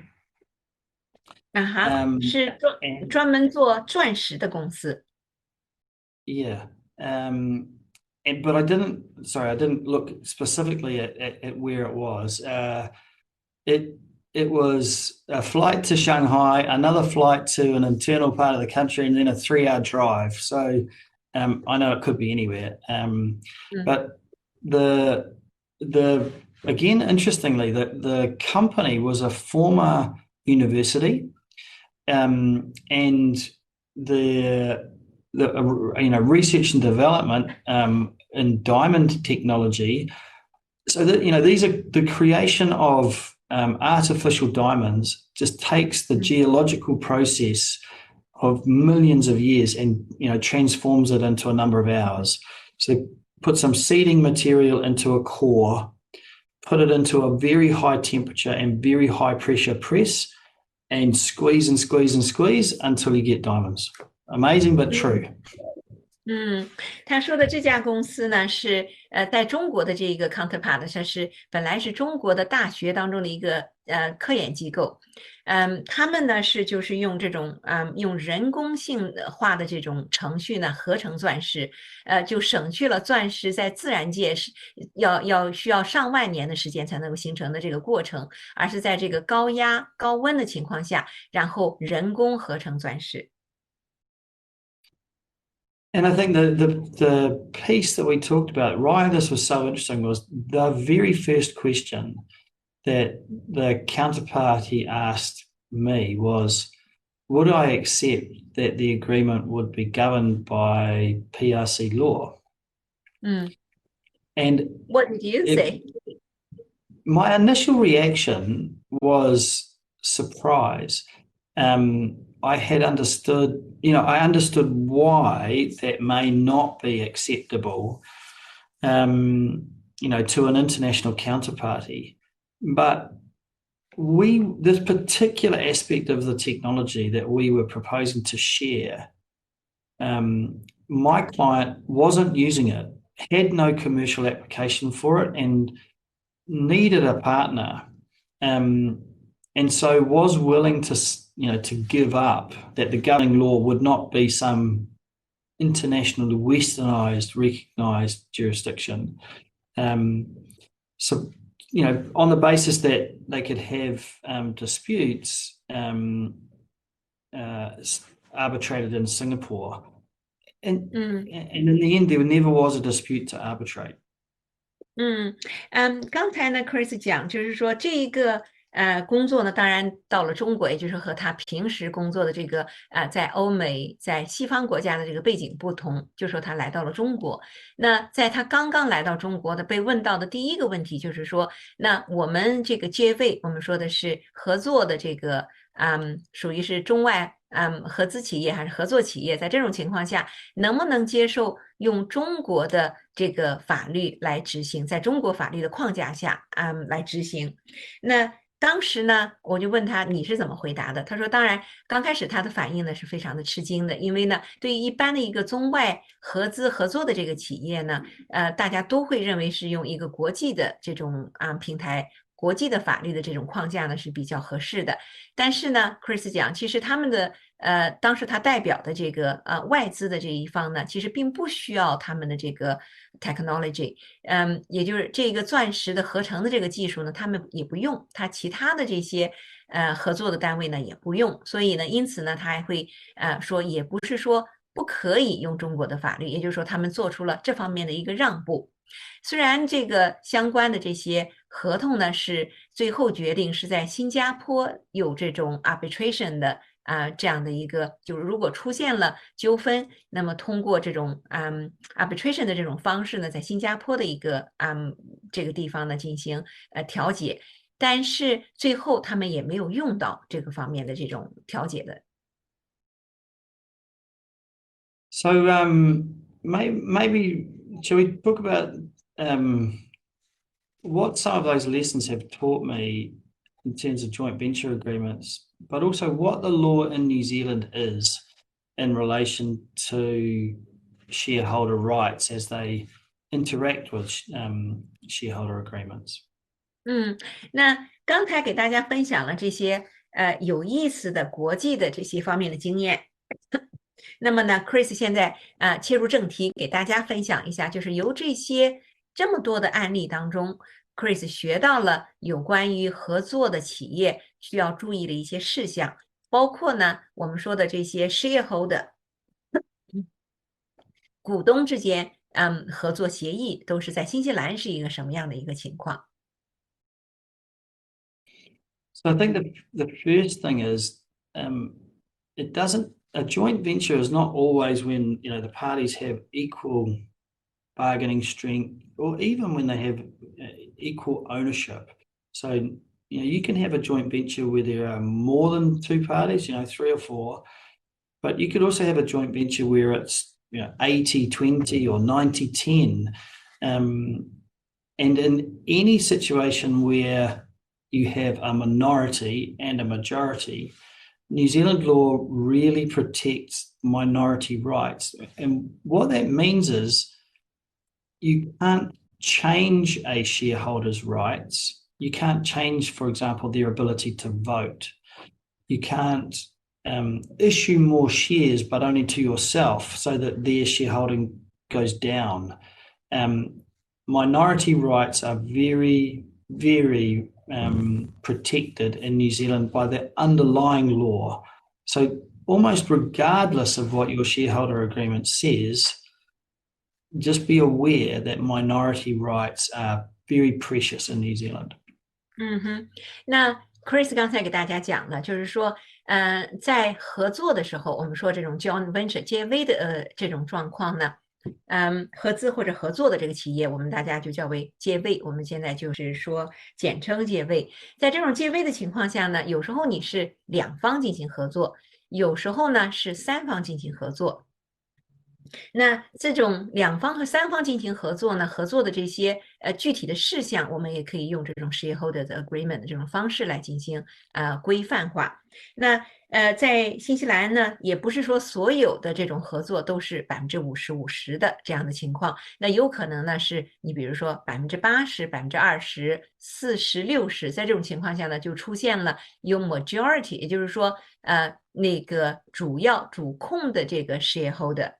S3: 是专门做钻石的公司。
S1: Yeah, but I didn't look specifically at where it was. It was a flight to Shanghai, another flight to an internal part of the country, and then a 3-hour drive. So I know it could be anywhere. But the again, interestingly, the company was a former university, and the research and development in diamond technology. So that these are the creation of artificial diamonds just takes the geological process of millions of years and transforms it into a number of hours. So put some seeding material into a core, put it into a very high temperature and very high pressure press, and squeeze and squeeze and squeeze until you get diamonds. Amazing but true.
S3: 他说的这家公司呢是在中国的这个 counterpart， 它是本来是中国的大学当中的一个科研机构。他们呢是就是用这种用人工性化的这种程序呢合成钻石，就省去了钻石在自然界是需要上万年的时间才能够形成的这个过程，而是在这个高压高温的情况下，然后人工合成钻石。
S1: And I think the piece that we talked about, why this was so interesting, was the very first question that the counterparty asked me was, would I accept that the agreement would be governed by PRC law? And
S3: what did you say?
S1: My initial reaction was surprise. I had understood, I understood why that may not be acceptable, to an international counterparty. But this particular aspect of the technology that we were proposing to share, my client wasn't using it, had no commercial application for it, and needed a partner. And so was willing to give up that the governing law would not be some internationally westernized, recognized jurisdiction. So, on the basis that they could have disputes arbitrated in Singapore. And in the end, there never was a dispute to arbitrate.
S3: 刚才呢 Chris 讲就是说这个工作呢，当然到了中国，也就是和他平时工作的这个在欧美、在西方国家的这个背景不同，就说他来到了中国。那在他刚刚来到中国的被问到的第一个问题就是说，那我们这个接位，我们说的是合作的这个属于是中外合资企业还是合作企业，在这种情况下，能不能接受用中国的这个法律来执行，在中国法律的框架下来执行？那当时呢，我就问他你是怎么回答的？他说，当然，刚开始他的反应呢是非常的吃惊的，因为呢，对于一般的一个中外合资合作的这个企业呢，大家都会认为是用一个国际的这种平台。国际的法律的这种框架呢是比较合适的，但是呢 ，Chris 讲，其实他们的当时他代表的这个外资的这一方呢，其实并不需要他们的这个 technology，也就是这个钻石的合成的这个技术呢，他们也不用，他其他的这些合作的单位呢也不用，所以呢，因此呢，他还会说，也不是说不可以用中国的法律，也就是说，他们做出了这方面的一个让步。虽然这个相关的这些合同呢是最后决定是在新加坡有这种 arbitration 的这样的一个，就是如果出现了纠纷，那么通过这种arbitration 的这种方式呢，在新加坡的一个这个地方呢进行调解，但是最后他们也没有用到这个方面的这种调解的。
S1: So maybe shall we talk about what some of those lessons have taught me in terms of joint venture agreements, but also what the law in New Zealand is in relation to shareholder rights as they interact with shareholder agreements.
S3: 那刚才给大家分享了这些有意思的国际的这些方面的经验。那么呢 ，Chris 现在切入正题，给大家分享一下，就是由这些这么多的案例当中 ，Chris 学到了有关于合作的企业需要注意的一些事项，包括呢我们说的这些 shareholder 股东之间合作协议都是在新西兰是一个什么样的一个情况。
S1: So I think the first thing is a joint venture is not always when the parties have equal bargaining strength, or even when they have equal ownership. So you can have a joint venture where there are more than two parties, 3 or 4, but you could also have a joint venture where it's 80-20 or 90-10. And in any situation where you have a minority and a majority, New Zealand law really protects minority rights. And what that means is you can't change a shareholder's rights. You can't change, for example, their ability to vote. You can't issue more shares, but only to yourself, so that their shareholding goes down. Minority rights are very, very protected in New Zealand by the underlying law. So almost regardless of what your shareholder agreement says, just be aware that minority rights are very precious in New Zealand.
S3: 那 Chris 刚才给大家讲了，就是说，在合作的时候，我们说这种 joint venture 接 V 的这种状况呢，合资或者合作的这个企业，我们大家就叫为接位，我们现在就是说简称接位。在这种接位的情况下呢，有时候你是2方进行合作，有时候呢是3方进行合作。那这种2方和3方进行合作呢，合作的这些具体的事项，我们也可以用这种 shareholder agreement 的这种方式来进行规范化。那在新西兰呢，也不是说所有的这种合作都是50%-50%的这样的情况，那有可能呢是你比如说80%、20%、40%、60%，在这种情况下呢，就出现了有 majority， 也就是说那个主控的这个 shareholder，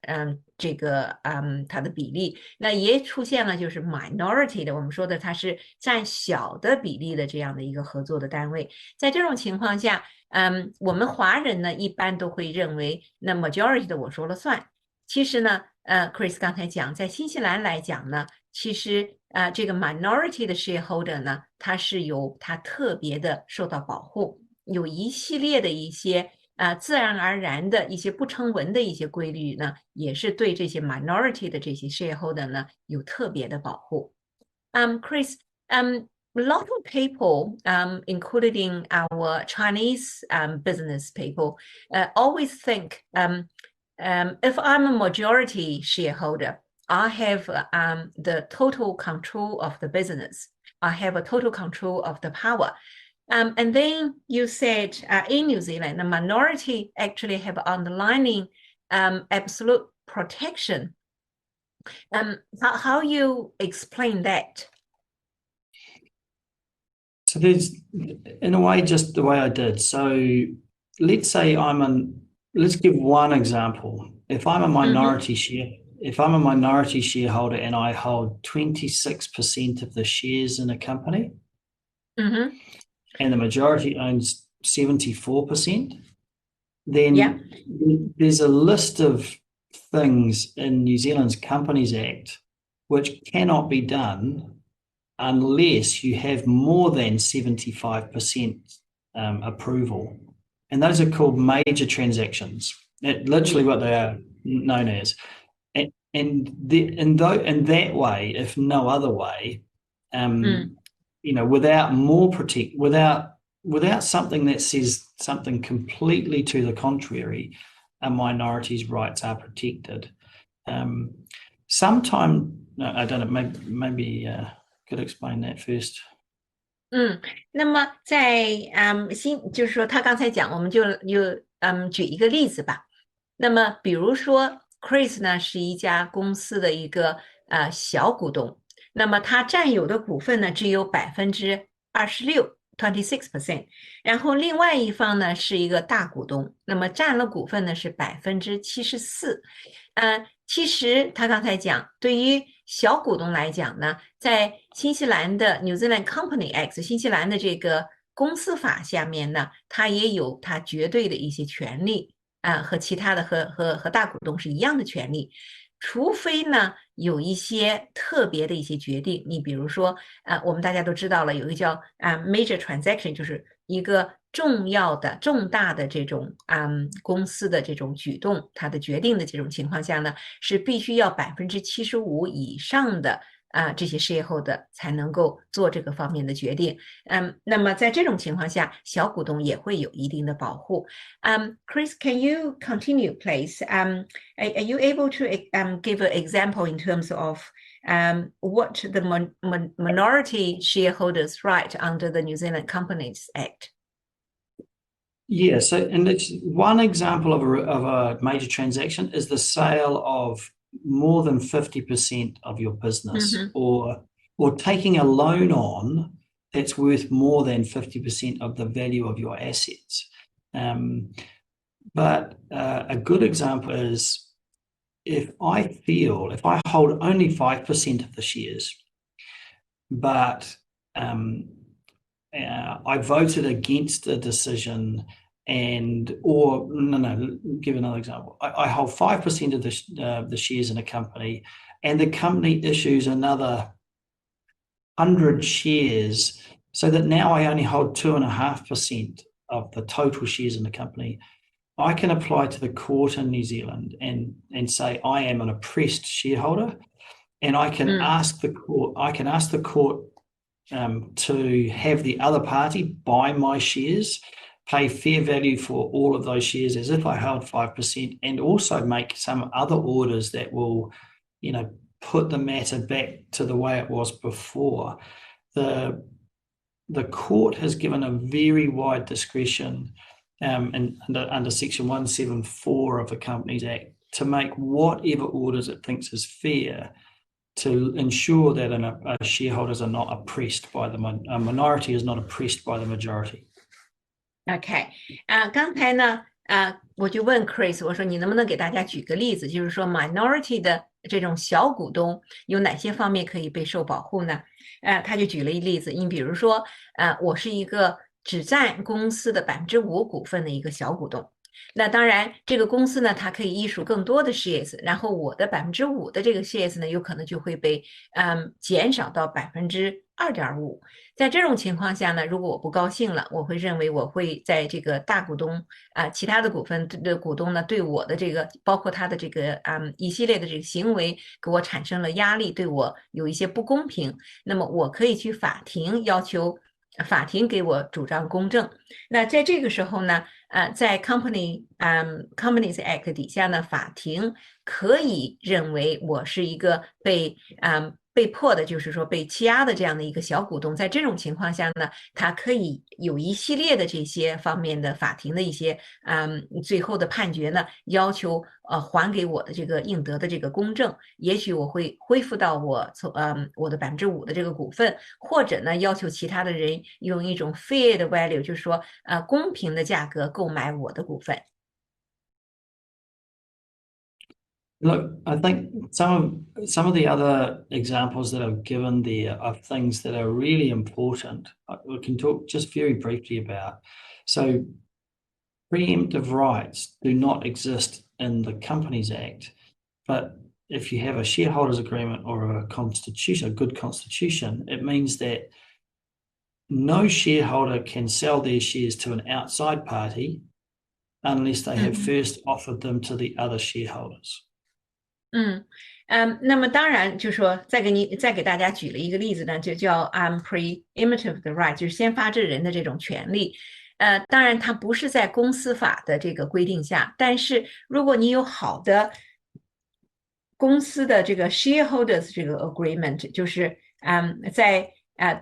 S3: 它的比例，那也出现了就是 minority 的，我们说的它是占小的比例的这样的一个合作的单位。在这种情况下，我们华人呢一般都会认为那 majority 的我说了算。其实呢Chris 刚才讲，在新西兰来讲呢，其实这个 minority 的 shareholder 呢，它是有它特别的受到保护，有一系列的一些自然而然的一些不成文的一些规律呢，也是对这些 minority 的这些 shareholder 呢有特别的保护。Chris, a lot of people, including our Chinese business people, always think if I'm a majority shareholder, I have the total control of the business. I have a total control of the power. And then you said in New Zealand, the minority actually have underlying absolute protection. How you explain that?
S1: So there's, in a way, just the way I did. So let's say let's give one example. If I'm a minority shareholder and I hold 26% of the shares in a company, and the majority owns 74%, then there's a list of things in New Zealand's Companies Act which cannot be done unless you have more than 75% approval. And those are called major transactions. That's literally what they are known as. And in that way, if no other way, without without something that says something completely to the contrary, a minority's rights are protected. Sometimes, I don't know, maybe could explain that first.
S3: 那么在就是说他刚才讲，我们就举一个例子吧。那么比如说 Chris 呢是一家公司的一个小股东，那么他占有的股份呢只有26%，26%，然后另外一方呢是一个大股东，那么占了股份呢是74%。其实他刚才讲，对于小股东来讲呢，在新西兰的 New Zealand Company Act 新西兰的这个公司法下面呢，他也有他绝对的一些权利和其他的和大股东是一样的权利，除非呢有一些特别的一些决定。你比如说我们大家都知道了，有一个叫major transaction， 就是一个重大的这种公司的这种举动，它的决定的这种情况下呢，是必须要75%以上的这些事业后的才能够做这个方面的决定。那么在这种情况下，小股东也会有一定的保护。Chris, can you continue, please? Are you able to give an example in terms of what the minority shareholders' right under the New Zealand Companies Act?
S1: Yeah, so and it's one example of a major transaction is the sale of more than 50% of your business, or taking a loan on that's worth more than 50% of the value of your assets. But a good example is if I hold only 5% of the shares, but I voted against a decision give another example. I hold 5% of the shares in a company, and the company issues another 100 shares, so that now I only hold 2.5% of the total shares in the company. I can apply to the court in New Zealand and say I am an oppressed shareholder, and I can ask the court to have the other party buy my shares, pay fair value for all of those shares as if I held 5%, and also make some other orders that will, put the matter back to the way it was before. The court has given a very wide discretion under Section 174 of the Companies Act to make whatever orders it thinks is fair to ensure that shareholders are not oppressed by a minority is not oppressed by the majority.
S3: OK， 刚才呢，我就问 Chris， 我说你能不能给大家举个例子，就是说 minority 的这种小股东有哪些方面可以被受保护呢？他就举了一例子，你比如说，我是一个只占公司的5%股份的一个小股东。那当然，这个公司呢，它可以艺术更多的 shares， 然后我的5%的这个 shares 呢，有可能就会被减少到2.5%。在这种情况下呢，如果我不高兴了，我会认为我会在这个大股东其他的股份的股东呢，对我的这个包括他的这个一系列的这个行为给我产生了压力，对我有一些不公平，那么我可以去法庭要求法庭给我主张公正。那在这个时候呢，在 Companies Act 底下呢，法庭可以认为我是一个被被迫的，就是说被欺压的这样的一个小股东，在这种情况下呢，他可以有一系列的这些方面的法庭的一些最后的判决呢，要求还给我的这个应得的这个公正，也许我会恢复到我的5%的这个股份，或者呢要求其他的人用一种 fair 的 value， 就是说公平的价格购买我的股份。
S1: Look, I think some of the other examples that I've given there are things that are really important. We can talk just very briefly about. So, preemptive rights do not exist in the Companies Act, but if you have a shareholders agreement or a constitution, a good constitution, it means that no shareholder can sell their shares to an outside party unless they have first offered them to the other shareholders.
S3: 那么当然就是说再给大家举了一个例子呢，就叫preemptive 的 right， 就是先发制人的这种权利。当然它不是在公司法的这个规定下，但是如果你有好的公司的这个 shareholders 这个 agreement， 就是在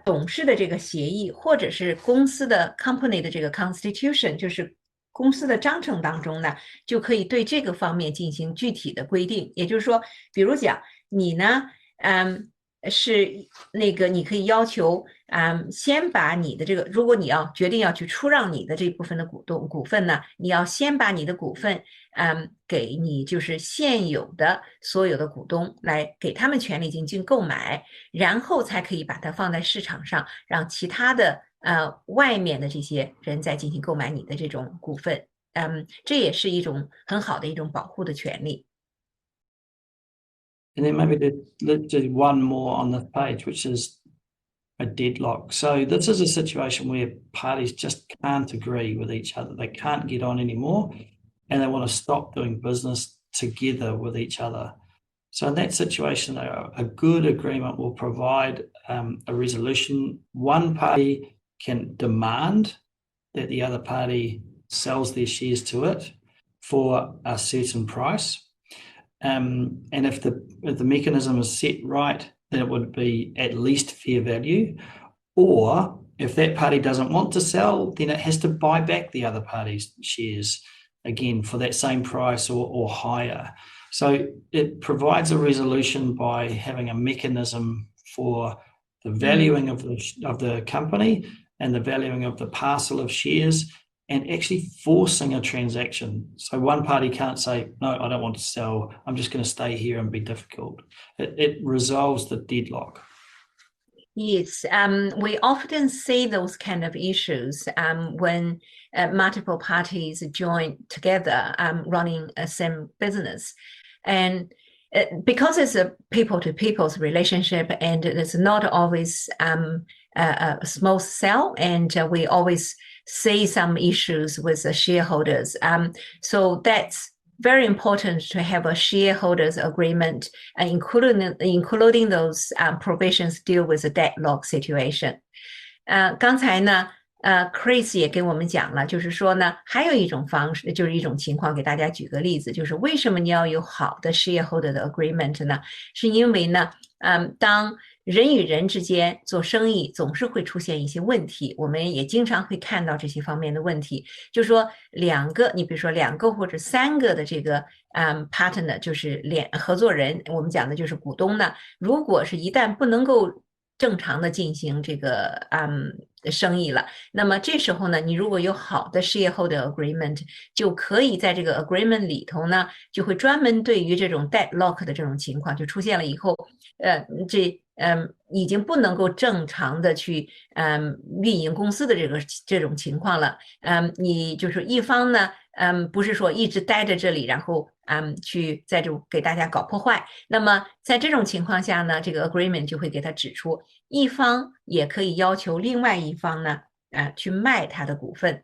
S3: 董事的这个协议，或者是公司的 company 的这个 constitution， 就是公司的章程当中呢，就可以对这个方面进行具体的规定。也就是说，比如讲你呢，是那个你可以要求，先把你的这个，如果你要决定要去出让你的这部分的股份呢，你要先把你的股份，给你就是现有的所有的股东来给他们权利进行购买，然后才可以把它放在市场上，让其他的外面的这些人再进行购买你的这种股份，这也是一种很好的一种保护的权利。
S1: And then maybe let's do one more on this page, which is a deadlock. So this is a situation where parties just can't agree with each other. They can't get on anymore, and they want to stop doing business together with each other. So in that situation, a good agreement will provide a resolution. One party can demand that the other party sells their shares to it for a certain price. And if the mechanism is set right, then it would be at least fair value. Or if that party doesn't want to sell, then it has to buy back the other party's shares again for that same price or higher. So it provides a resolution by having a mechanism for the valuing of the company and the valuing of the parcel of shares, and actually forcing a transaction. So one party can't say, no, I don't want to sell. I'm just going to stay here and be difficult. It resolves the deadlock.
S3: Yes, we often see those kind of issues when multiple parties join together running a same business. And because it's a people-to-people's relationship, and it's not always a small cell, and we always see some issues with the shareholders. So that's very important to have a shareholders agreement, including those provisions deal with the deadlock situation. 刚才呢Chris 也跟我们讲了，就是说呢，还有一种方式，就是一种情况，给大家举个例子，就是为什么你要有好的 shareholder 的 agreement 呢？是因为呢，当人与人之间做生意总是会出现一些问题，我们也经常会看到这些方面的问题。就是说你比如说2个或者3个的这个partner， 就是合作人，我们讲的就是股东呢，如果是一旦不能够正常的进行这个生意了，那么这时候呢，你如果有好的 shareholder agreement， 就可以在这个 agreement 里头呢，就会专门对于这种 deadlock 的这种情况就出现了以后，已经不能够正常的去运营公司的这种情况了，你就是一方呢，不是说一直待在这里，然后去在这给大家搞破坏。那么在这种情况下呢，这个 agreement 就会给他指出，一方也可以要求另外一方呢，去卖他的股份。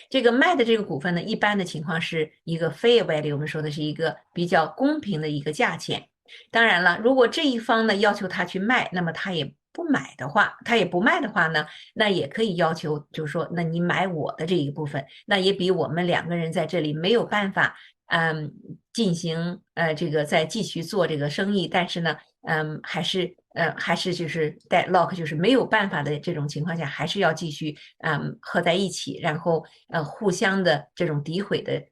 S3: 这个卖的这个股份呢，一般的情况是一个 fair value， 我们说的是一个比较公平的一个价钱。当然了，如果这一方呢要求他去卖，那么他也不卖的话呢，那也可以要求，就是说，那你买我的这一部分，那也比我们2个人在这里没有办法进行这个再继续做这个生意，但是呢还是还是就是 deadlock， 就是没有办法的这种情况下，还是要继续合在一起，然后互相的这种诋毁的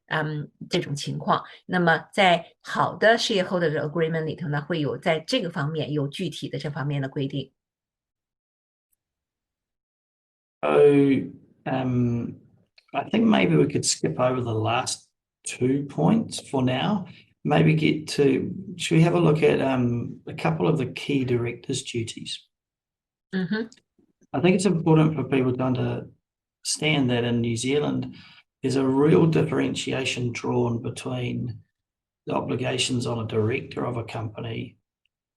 S3: 这种情况。那么在好的shareholder agreement 里头呢，会有在这个方面有具体的这方面的规定。
S1: So I think maybe we could skip over the last 2 points for now. Maybe should we have a look at a couple of the key directors' duties? I think it's important for people to understand that in New Zealand, there's a real differentiation drawn between the obligations on a director of a company,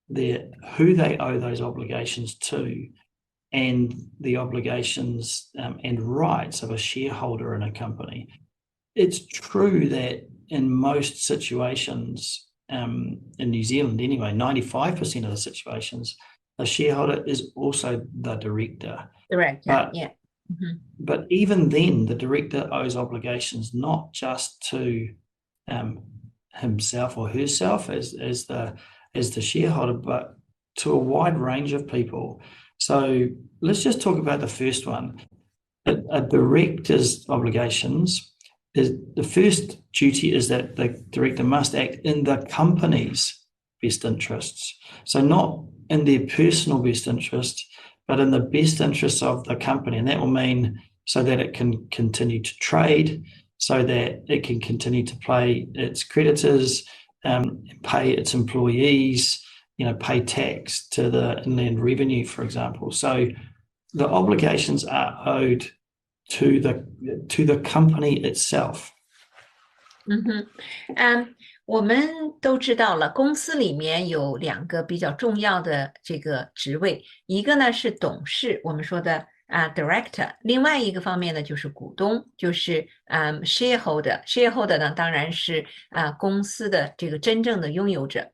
S1: who they owe those obligations to, and the obligations and rights of a shareholder in a company. It's true that in most situations, in New Zealand anyway, 95% of the situations, a shareholder is also the director.
S3: Director, yeah.
S1: But even then, the director owes obligations not just to himself or herself as the shareholder, but to a wide range of people. So let's just talk about the first one. A director's obligations is the first duty is that the director must act in the company's best interests. So not in their personal best interest, but in the best interests of the company. And that will mean so that it can continue to trade, so that it can continue to pay its creditors, pay its employees, pay tax to the inland revenue, for example. So the obligations are owed to the company itself.
S3: 我们都知道了，公司里面有2个比较重要的这个职位，一个呢是董事，我们说的director， 另外一个方面呢就是股东，就是shareholder 呢当然是公司的这个真正的拥有者。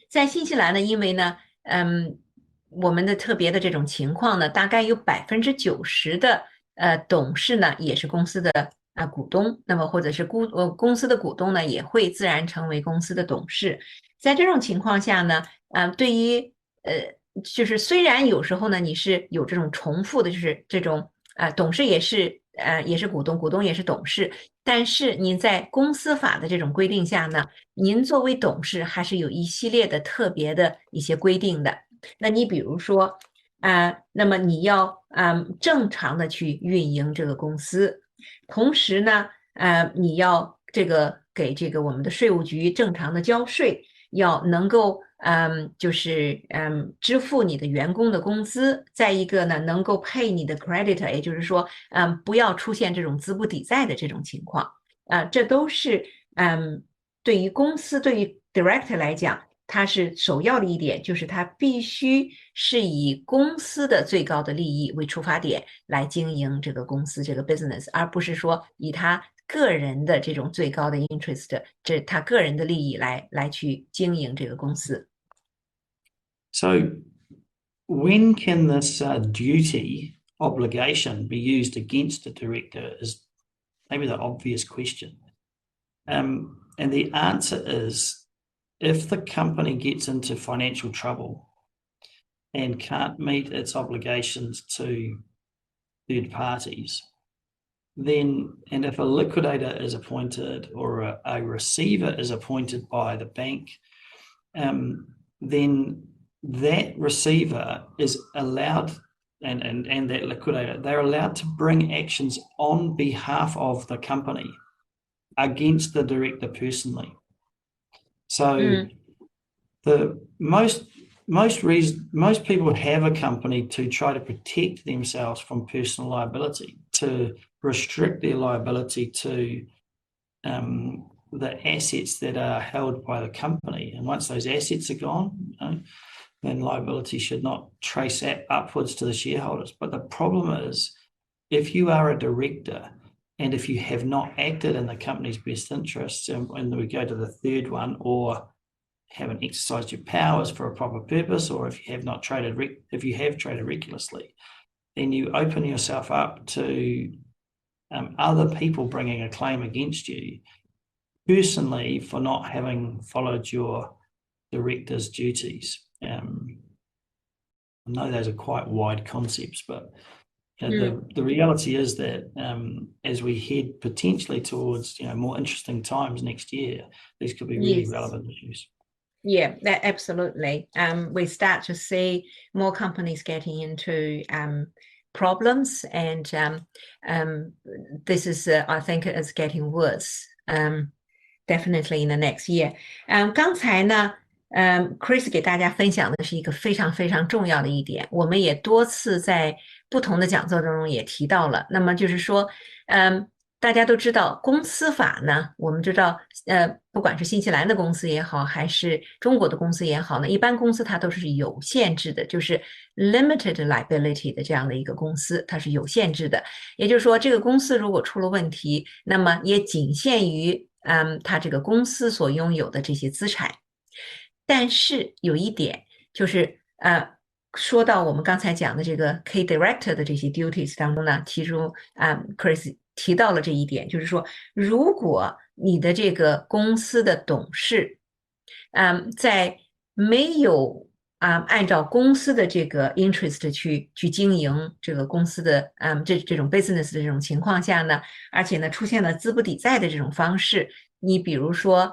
S3: 在新西兰呢，因为呢我们的特别的这种情况呢，大概有90%的董事呢也是公司的股东，那么或者是公司的股东呢也会自然成为公司的董事。在这种情况下呢，对于就是虽然有时候呢你是有这种重复的，就是这种董事也是股东，股东也是董事，但是您在公司法的这种规定下呢，您作为董事还是有一系列的特别的一些规定的。那你比如说那么你要正常的去运营这个公司，同时呢你要给这个我们的税务局正常的交税，要能够就是支付你的员工的工资，再一个呢能够pay你的 creditor， 也就是说不要出现这种资不抵债的这种情况这都是对于公司对于 director 来讲，它是首要的一点，就是它必须是以公司的最高的利益为出发点来经营这个公司这个 business， 而不是说以他个人的这种最高的 interest， 这他个人的利益来去经营这个公司。
S1: So when can this duty obligation be used against a director is maybe the obvious question. And the answer is, if the company gets into financial trouble and can't meet its obligations to third parties, then, and if a liquidator is appointed or a receiver is appointed by the bank, then that receiver is allowed, and that liquidator, they're allowed to bring actions on behalf of the company against the director personally. So most people have a company to try to protect themselves from personal liability, to restrict their liability to the assets that are held by the company. And once those assets are gone, then liability should not trace that upwards to the shareholders. But the problem is, if you are a director and if you have not acted in the company's best interests, and we go to the third one, or haven't exercised your powers for a proper purpose, or if you have not traded, if you have traded recklessly, then you open yourself up to other people bringing a claim against you personally for not having followed your director's duties. know those are quite wide concepts, but the reality is that as we head potentially towards more interesting times next year, these could be really relevant issues.
S3: Yeah, that absolutely. We start to see more companies getting into problems, and this is, I think, is getting worse. Definitely in the next year. 刚才呢，Chris 给大家分享的是一个非常非常重要的一点，我们也多次在不同的讲座当中也提到了。那么就是说，大家都知道公司法呢，我们知道，不管是新西兰的公司也好，还是中国的公司也好呢，一般公司它都是有限制的，就是 limited liability 的这样的一个公司，它是有限制的。也就是说，这个公司如果出了问题，那么也仅限于它这个公司所拥有的这些资产。但是有一点就是，说到我们刚才讲的这个 K director 的这些 duties 当中呢，其中Chris 提到了这一点，就是说，如果你的这个公司的董事，在没有按照公司的这个 interest 去经营这个公司的这种 business 的这种情况下呢，而且呢出现了资不抵债的这种方式，你比如说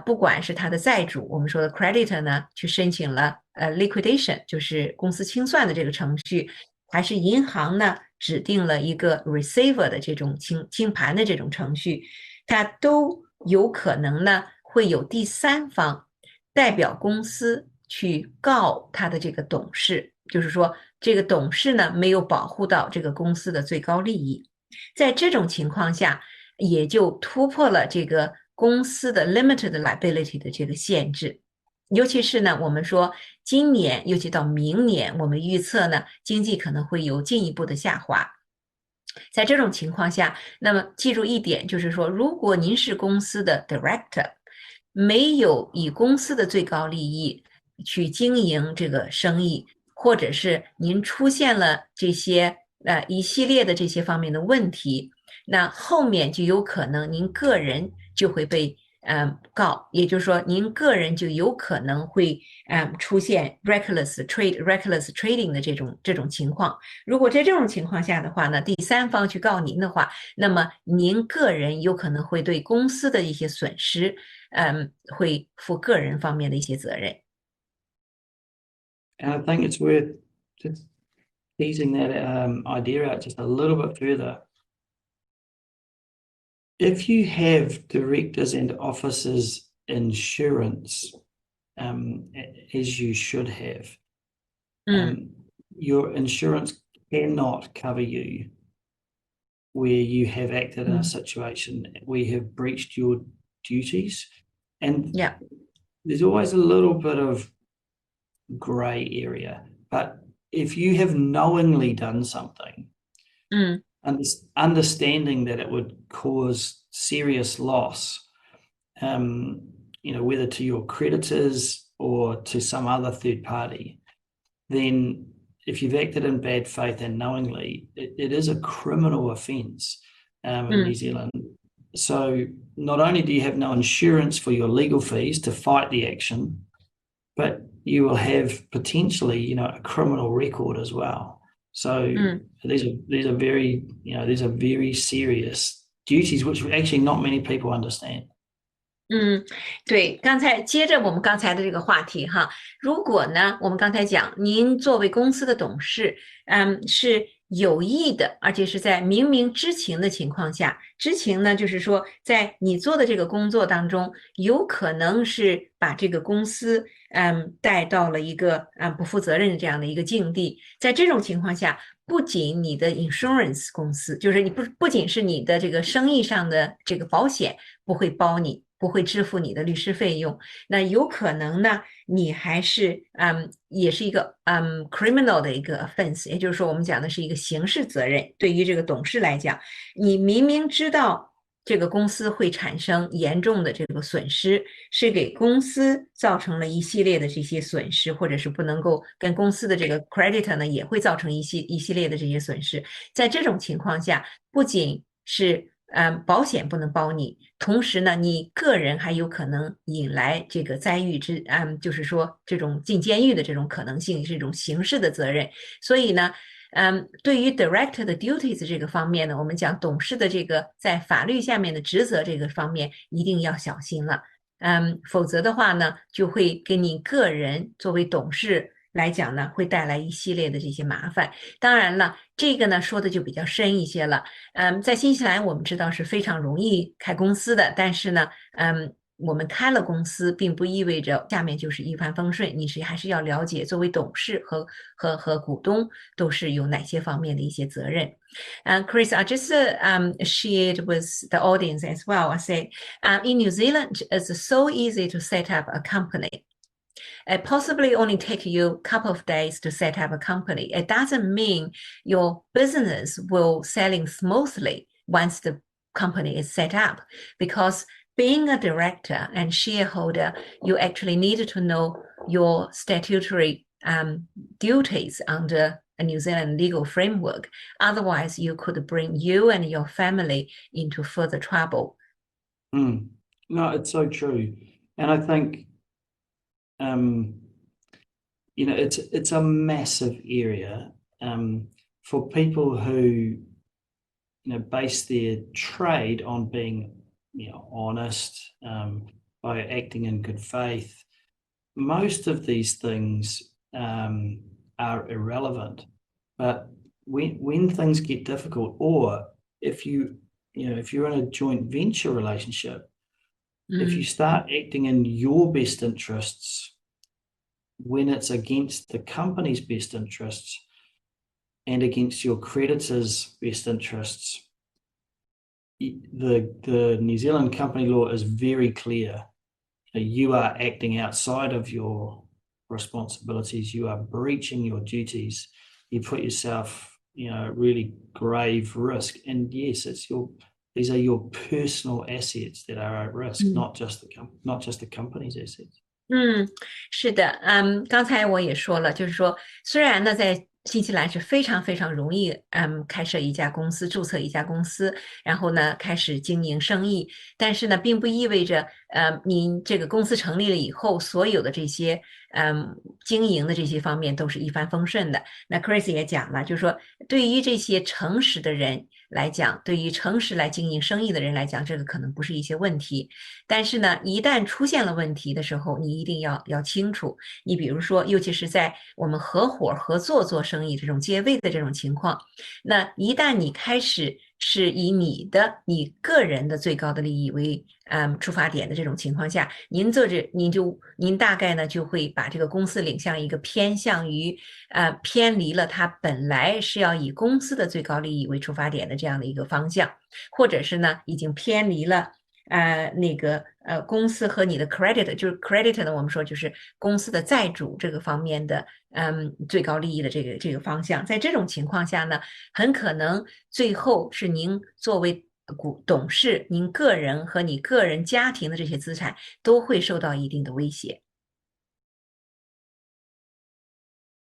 S3: 不管是他的债主，我们说的 creditor 呢，去申请了liquidation， 就是公司清算的这个程序，还是银行呢指定了一个 receiver 的这种清盘的这种程序，它都有可能呢会有第三方代表公司去告他的这个董事，就是说这个董事呢没有保护到这个公司的最高利益，在这种情况下也就突破了这个公司的 limited liability 的这个限制。尤其是呢，我们说今年，尤其到明年，我们预测呢，经济可能会有进一步的下滑。在这种情况下，那么记住一点，就是说，如果您是公司的 director， 没有以公司的最高利益去经营这个生意，或者是您出现了这些一系列的这些方面的问题，那后面就有可能您个人就会被告，也就是说您个人就有可能会出现 reckless trading 的这种情况。如果在这种情况下的话呢，第三方去告您的话，那么您个人有可能会对公司的一些损失会负个人方面的一些责任。
S1: And I think it's worth just teasing that idea out just a little bit further. If you have directors and officers insurance, as you should have, your insurance cannot cover you where you have acted in a situation where you have breached your duties. And there's always a little bit of grey area, but if you have knowingly done something, understanding that it would cause serious loss, whether to your creditors or to some other third party, then if you've acted in bad faith and knowingly, it is a criminal offence in New Zealand. So not only do you have no insurance for your legal fees to fight the action, but you will have potentially, a criminal record as well. So these are very serious duties, which actually not many people understand.
S3: 对，接着我们刚才的这个话题哈，如果呢，我们刚才讲，您作为公司的董事，是有意的，而且是在明明知情的情况下，知情呢，就是说，在你做的这个工作当中，有可能是把这个公司带到了一个不负责任的这样的一个境地。在这种情况下，不仅你的 insurance 公司，就是你不仅是你的这个生意上的这个保险不会包你，不会支付你的律师费用，那有可能呢，你还是也是一个criminal 的一个 offense， 也就是说我们讲的是一个刑事责任。对于这个董事来讲，你明明知道这个公司会产生严重的这个损失，是给公司造成了一系列的这些损失，或者是不能够跟公司的这个 creditor 呢也会造成一系列的这些损失。在这种情况下，不仅是保险不能包你，同时呢，你个人还有可能引来这个灾狱就是说这种进监狱的这种可能性，是一种刑事的责任。所以呢，对于 director 的 duties 这个方面呢，我们讲董事的这个在法律下面的职责这个方面一定要小心了。否则的话呢，就会给你个人作为董事来讲呢，会带来一系列的这些麻烦。当然了，这个呢说的就比较深一些了。在新西兰我们知道是非常容易开公司的，但是呢，我们开了公司，并不意味着下面就是一帆风顺，你还是要了解作为董事和股东都是有哪些方面的一些责任。Chris, I just shared with the audience as well. I said, in New Zealand, it's so easy to set up a company. It possibly only take you a couple of days to set up a company. It doesn't mean your business will selling smoothly once the company is set up, because being a director and shareholder, you actually need to know your statutory duties under a New Zealand legal framework. Otherwise, you could bring you and your family into further trouble.
S1: No, it's so true. And I think, it's a massive area for people who, base their trade on being, honest, by acting in good faith. Most of these things are irrelevant, but when things get difficult, or if you're in a joint venture relationship, if you start acting in your best interests when it's against the company's best interests and against your creditors' best interests, the New Zealand company law is very clear. You are acting outside of your responsibilities. You are breaching your duties. You put yourself, at really grave risk. And yes, these are your personal assets that are at risk, not just the company's assets.
S3: 是的，刚才我也说了，就是说，虽然呢，在新西兰是非常非常容易，开设一家公司，注册一家公司，然后呢，开始经营生意，但是呢，并不意味着，您这个公司成立了以后，所有的这些，经营的这些方面都是一帆风顺的。那 Chris 也讲了，就是说，对于这些诚实的人来讲，对于诚实来经营生意的人来讲，这个可能不是一些问题。但是呢，一旦出现了问题的时候，你一定要清楚。你比如说，尤其是在我们合作做生意这种接位的这种情况，那一旦你开始是以你个人的最高的利益为出发点的这种情况下，您大概呢就会把这个公司领向一个偏向于偏离了它本来是要以公司的最高利益为出发点的这样的一个方向，或者是呢已经偏离了公司和你的 credit， 就是 credit 呢，我们说就是公司的债主这个方面的最高利益的这个方向。在这种情况下呢，很可能最后是您作为董事，您个人和你个人家庭的这些资产都会受到一定的威胁。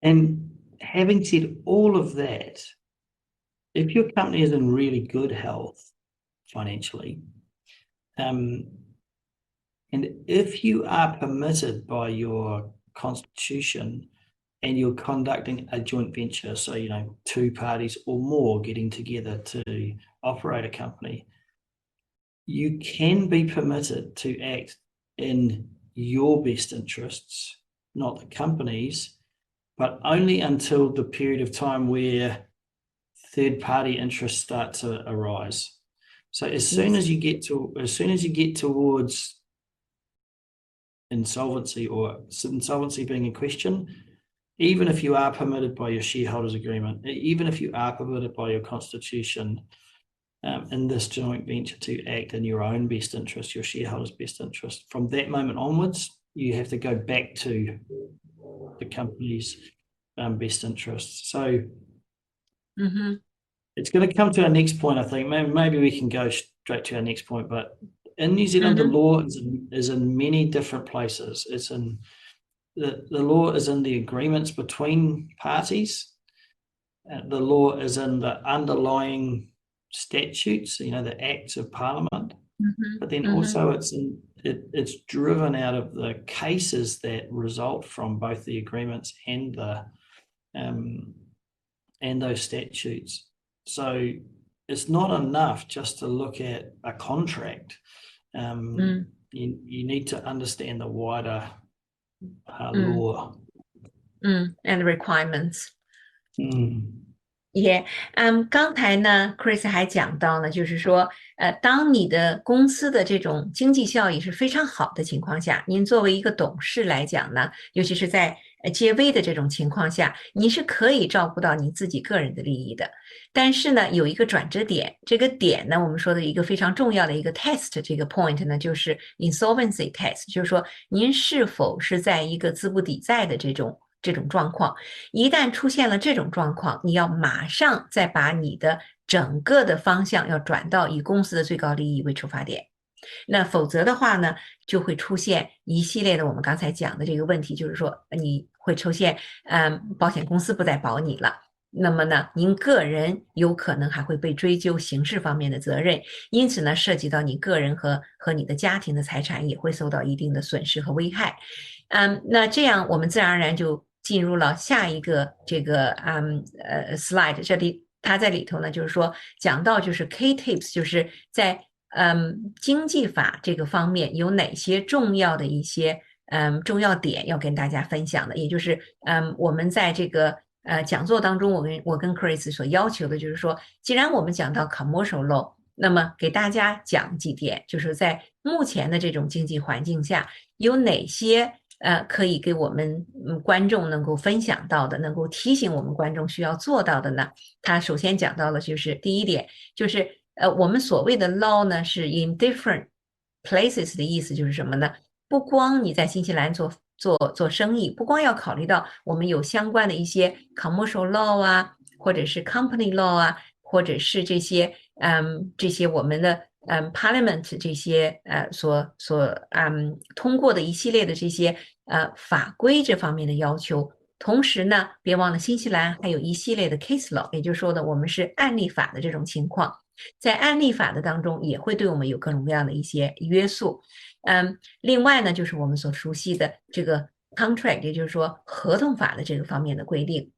S1: And having said all of that, if your company is in really good health financially, and if you are permitted by your constitution and you're conducting a joint venture, so, two parties or more getting together to operate a company, you can be permitted to act in your best interests, not the company's, but only until the period of time where third-party interests start to arise. So as soon as you get towards insolvency, or insolvency being in question, even if you are permitted by your shareholders agreement, even if you are permitted by your constitution in this joint venture to act in your own best interest, your shareholders' best interest, from that moment onwards, you have to go back to the company's best interests. So it's going to come to our next point, I think. Maybe we can go straight to our next point, but in New Zealand, the law is in many different places. It's in the law is in the agreements between parties. The law is in the underlying statutes, the acts of Parliament, but then
S3: Mm-hmm.
S1: also it's driven out of the cases that result from both the agreements and those statutes. So it's not enough just to look at a contract. You need to understand the wider law.
S3: And requirements. Yeah. 刚才呢 Chris 还讲到呢，就是说当你的公司的这种经济效益是非常好的情况下，您作为一个董事来讲呢，尤其是在接危的这种情况下，你是可以照顾到你自己个人的利益的。但是呢，有一个转折点，这个点呢，我们说的一个非常重要的一个 test， 这个 point 呢，就是 insolvency test， 就是说您是否是在一个资不抵债的这种状况。一旦出现了这种状况，你要马上再把你的整个的方向要转到以公司的最高利益为出发点。那否则的话呢，就会出现一系列的我们刚才讲的这个问题，就是说你会出现保险公司不再保你了，那么呢您个人有可能还会被追究刑事方面的责任，因此呢涉及到你个人和你的家庭的财产也会受到一定的损失和危害。那这样我们自然而然就进入了下一个这个slide， 这里它在里头呢就是说讲到就是 key tips， 就是在经济法这个方面有哪些重要的一些重要点要跟大家分享的，也就是我们在这个讲座当中我跟 Chris 所要求的就是说，既然我们讲到 commercial law， 那么给大家讲几点，就是在目前的这种经济环境下有哪些可以给我们观众能够分享到的，能够提醒我们观众需要做到的呢？他首先讲到了就是第一点，就是我们所谓的 law 呢是 in different places 的意思就是什么呢？不光你在新西兰做生意，不光要考虑到我们有相关的一些 commercial law 啊，或者是 company law 啊，或者是这些我们的Parliament 这些所通过的一系列的这些法规这方面的要求。同时呢，别忘了新西兰还有一系列的 case law， 也就是说的我们是案例法的这种情况，在案例法的当中也会对我们有各种各样的一些约束。另外呢，就是我们所熟悉的这个 contract， 也就是说合同法的这个方面的规定，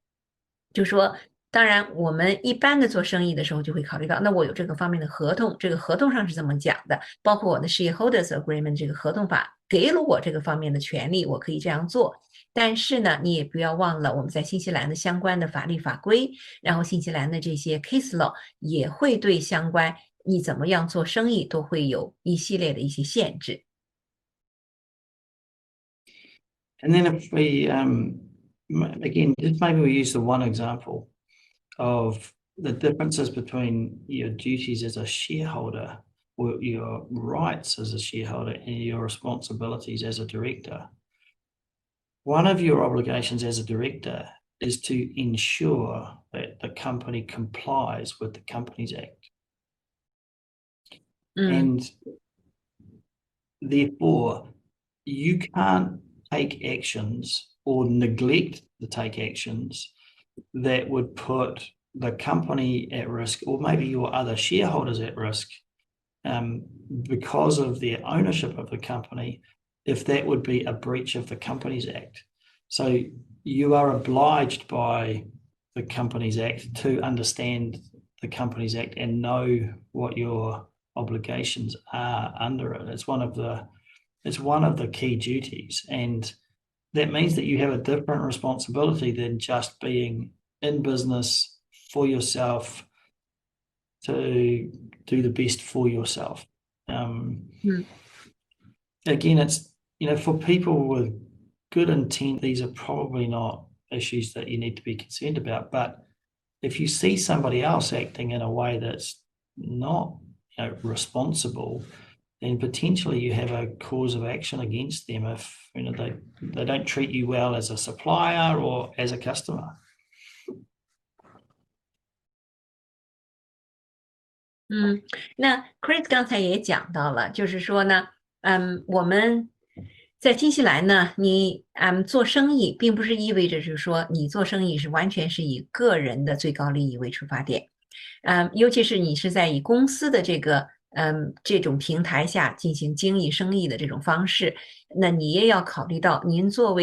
S3: 就是说当然我们一般的做生意的时候就会考虑到，那我有这个方面的合同，这个合同上是怎么讲的，包括我的 shareholders agreement 这个合同法给了我这个方面的权利，我可以这样做。但是呢，你也不要忘了我们在新西兰的相关的法律法规，然后新西兰的这些 case law 也会对相关你怎么样做生意都会有一系列的一些限制。
S1: And then if we, again, just maybe we use the one example of the differences between your duties as a shareholder or your rights as a shareholder and your responsibilities as a director. One of your obligations as a director is to ensure that the company complies with the Companies Act. And therefore, you can't take actions or neglect to take actions that would put the company at risk, or maybe your other shareholders at risk, because of their ownership of the company, if that would be a breach of the Companies Act. So you are obliged by the Companies Act to understand the Companies Act and know what your obligations are under it. It's one of the key duties, and that means that you have a different responsibility than just being in business for yourself to do the best for yourself. Again, it's, for people with good intent, these are probably not issues that you need to be concerned about. But if you see somebody else acting in a way that's not responsible, then potentially you have a cause of action against them if they don't treat you well as a supplier or as a customer.
S3: 那 Chris 刚才也讲到了，就是说呢，我们在新西兰呢，你做生意并不是意味着是说你做生意是完全是以个人的最高利益为出发点。尤其是你是在以公司的这种平台下进行经营生意的这种方式，那你也要考虑到您作为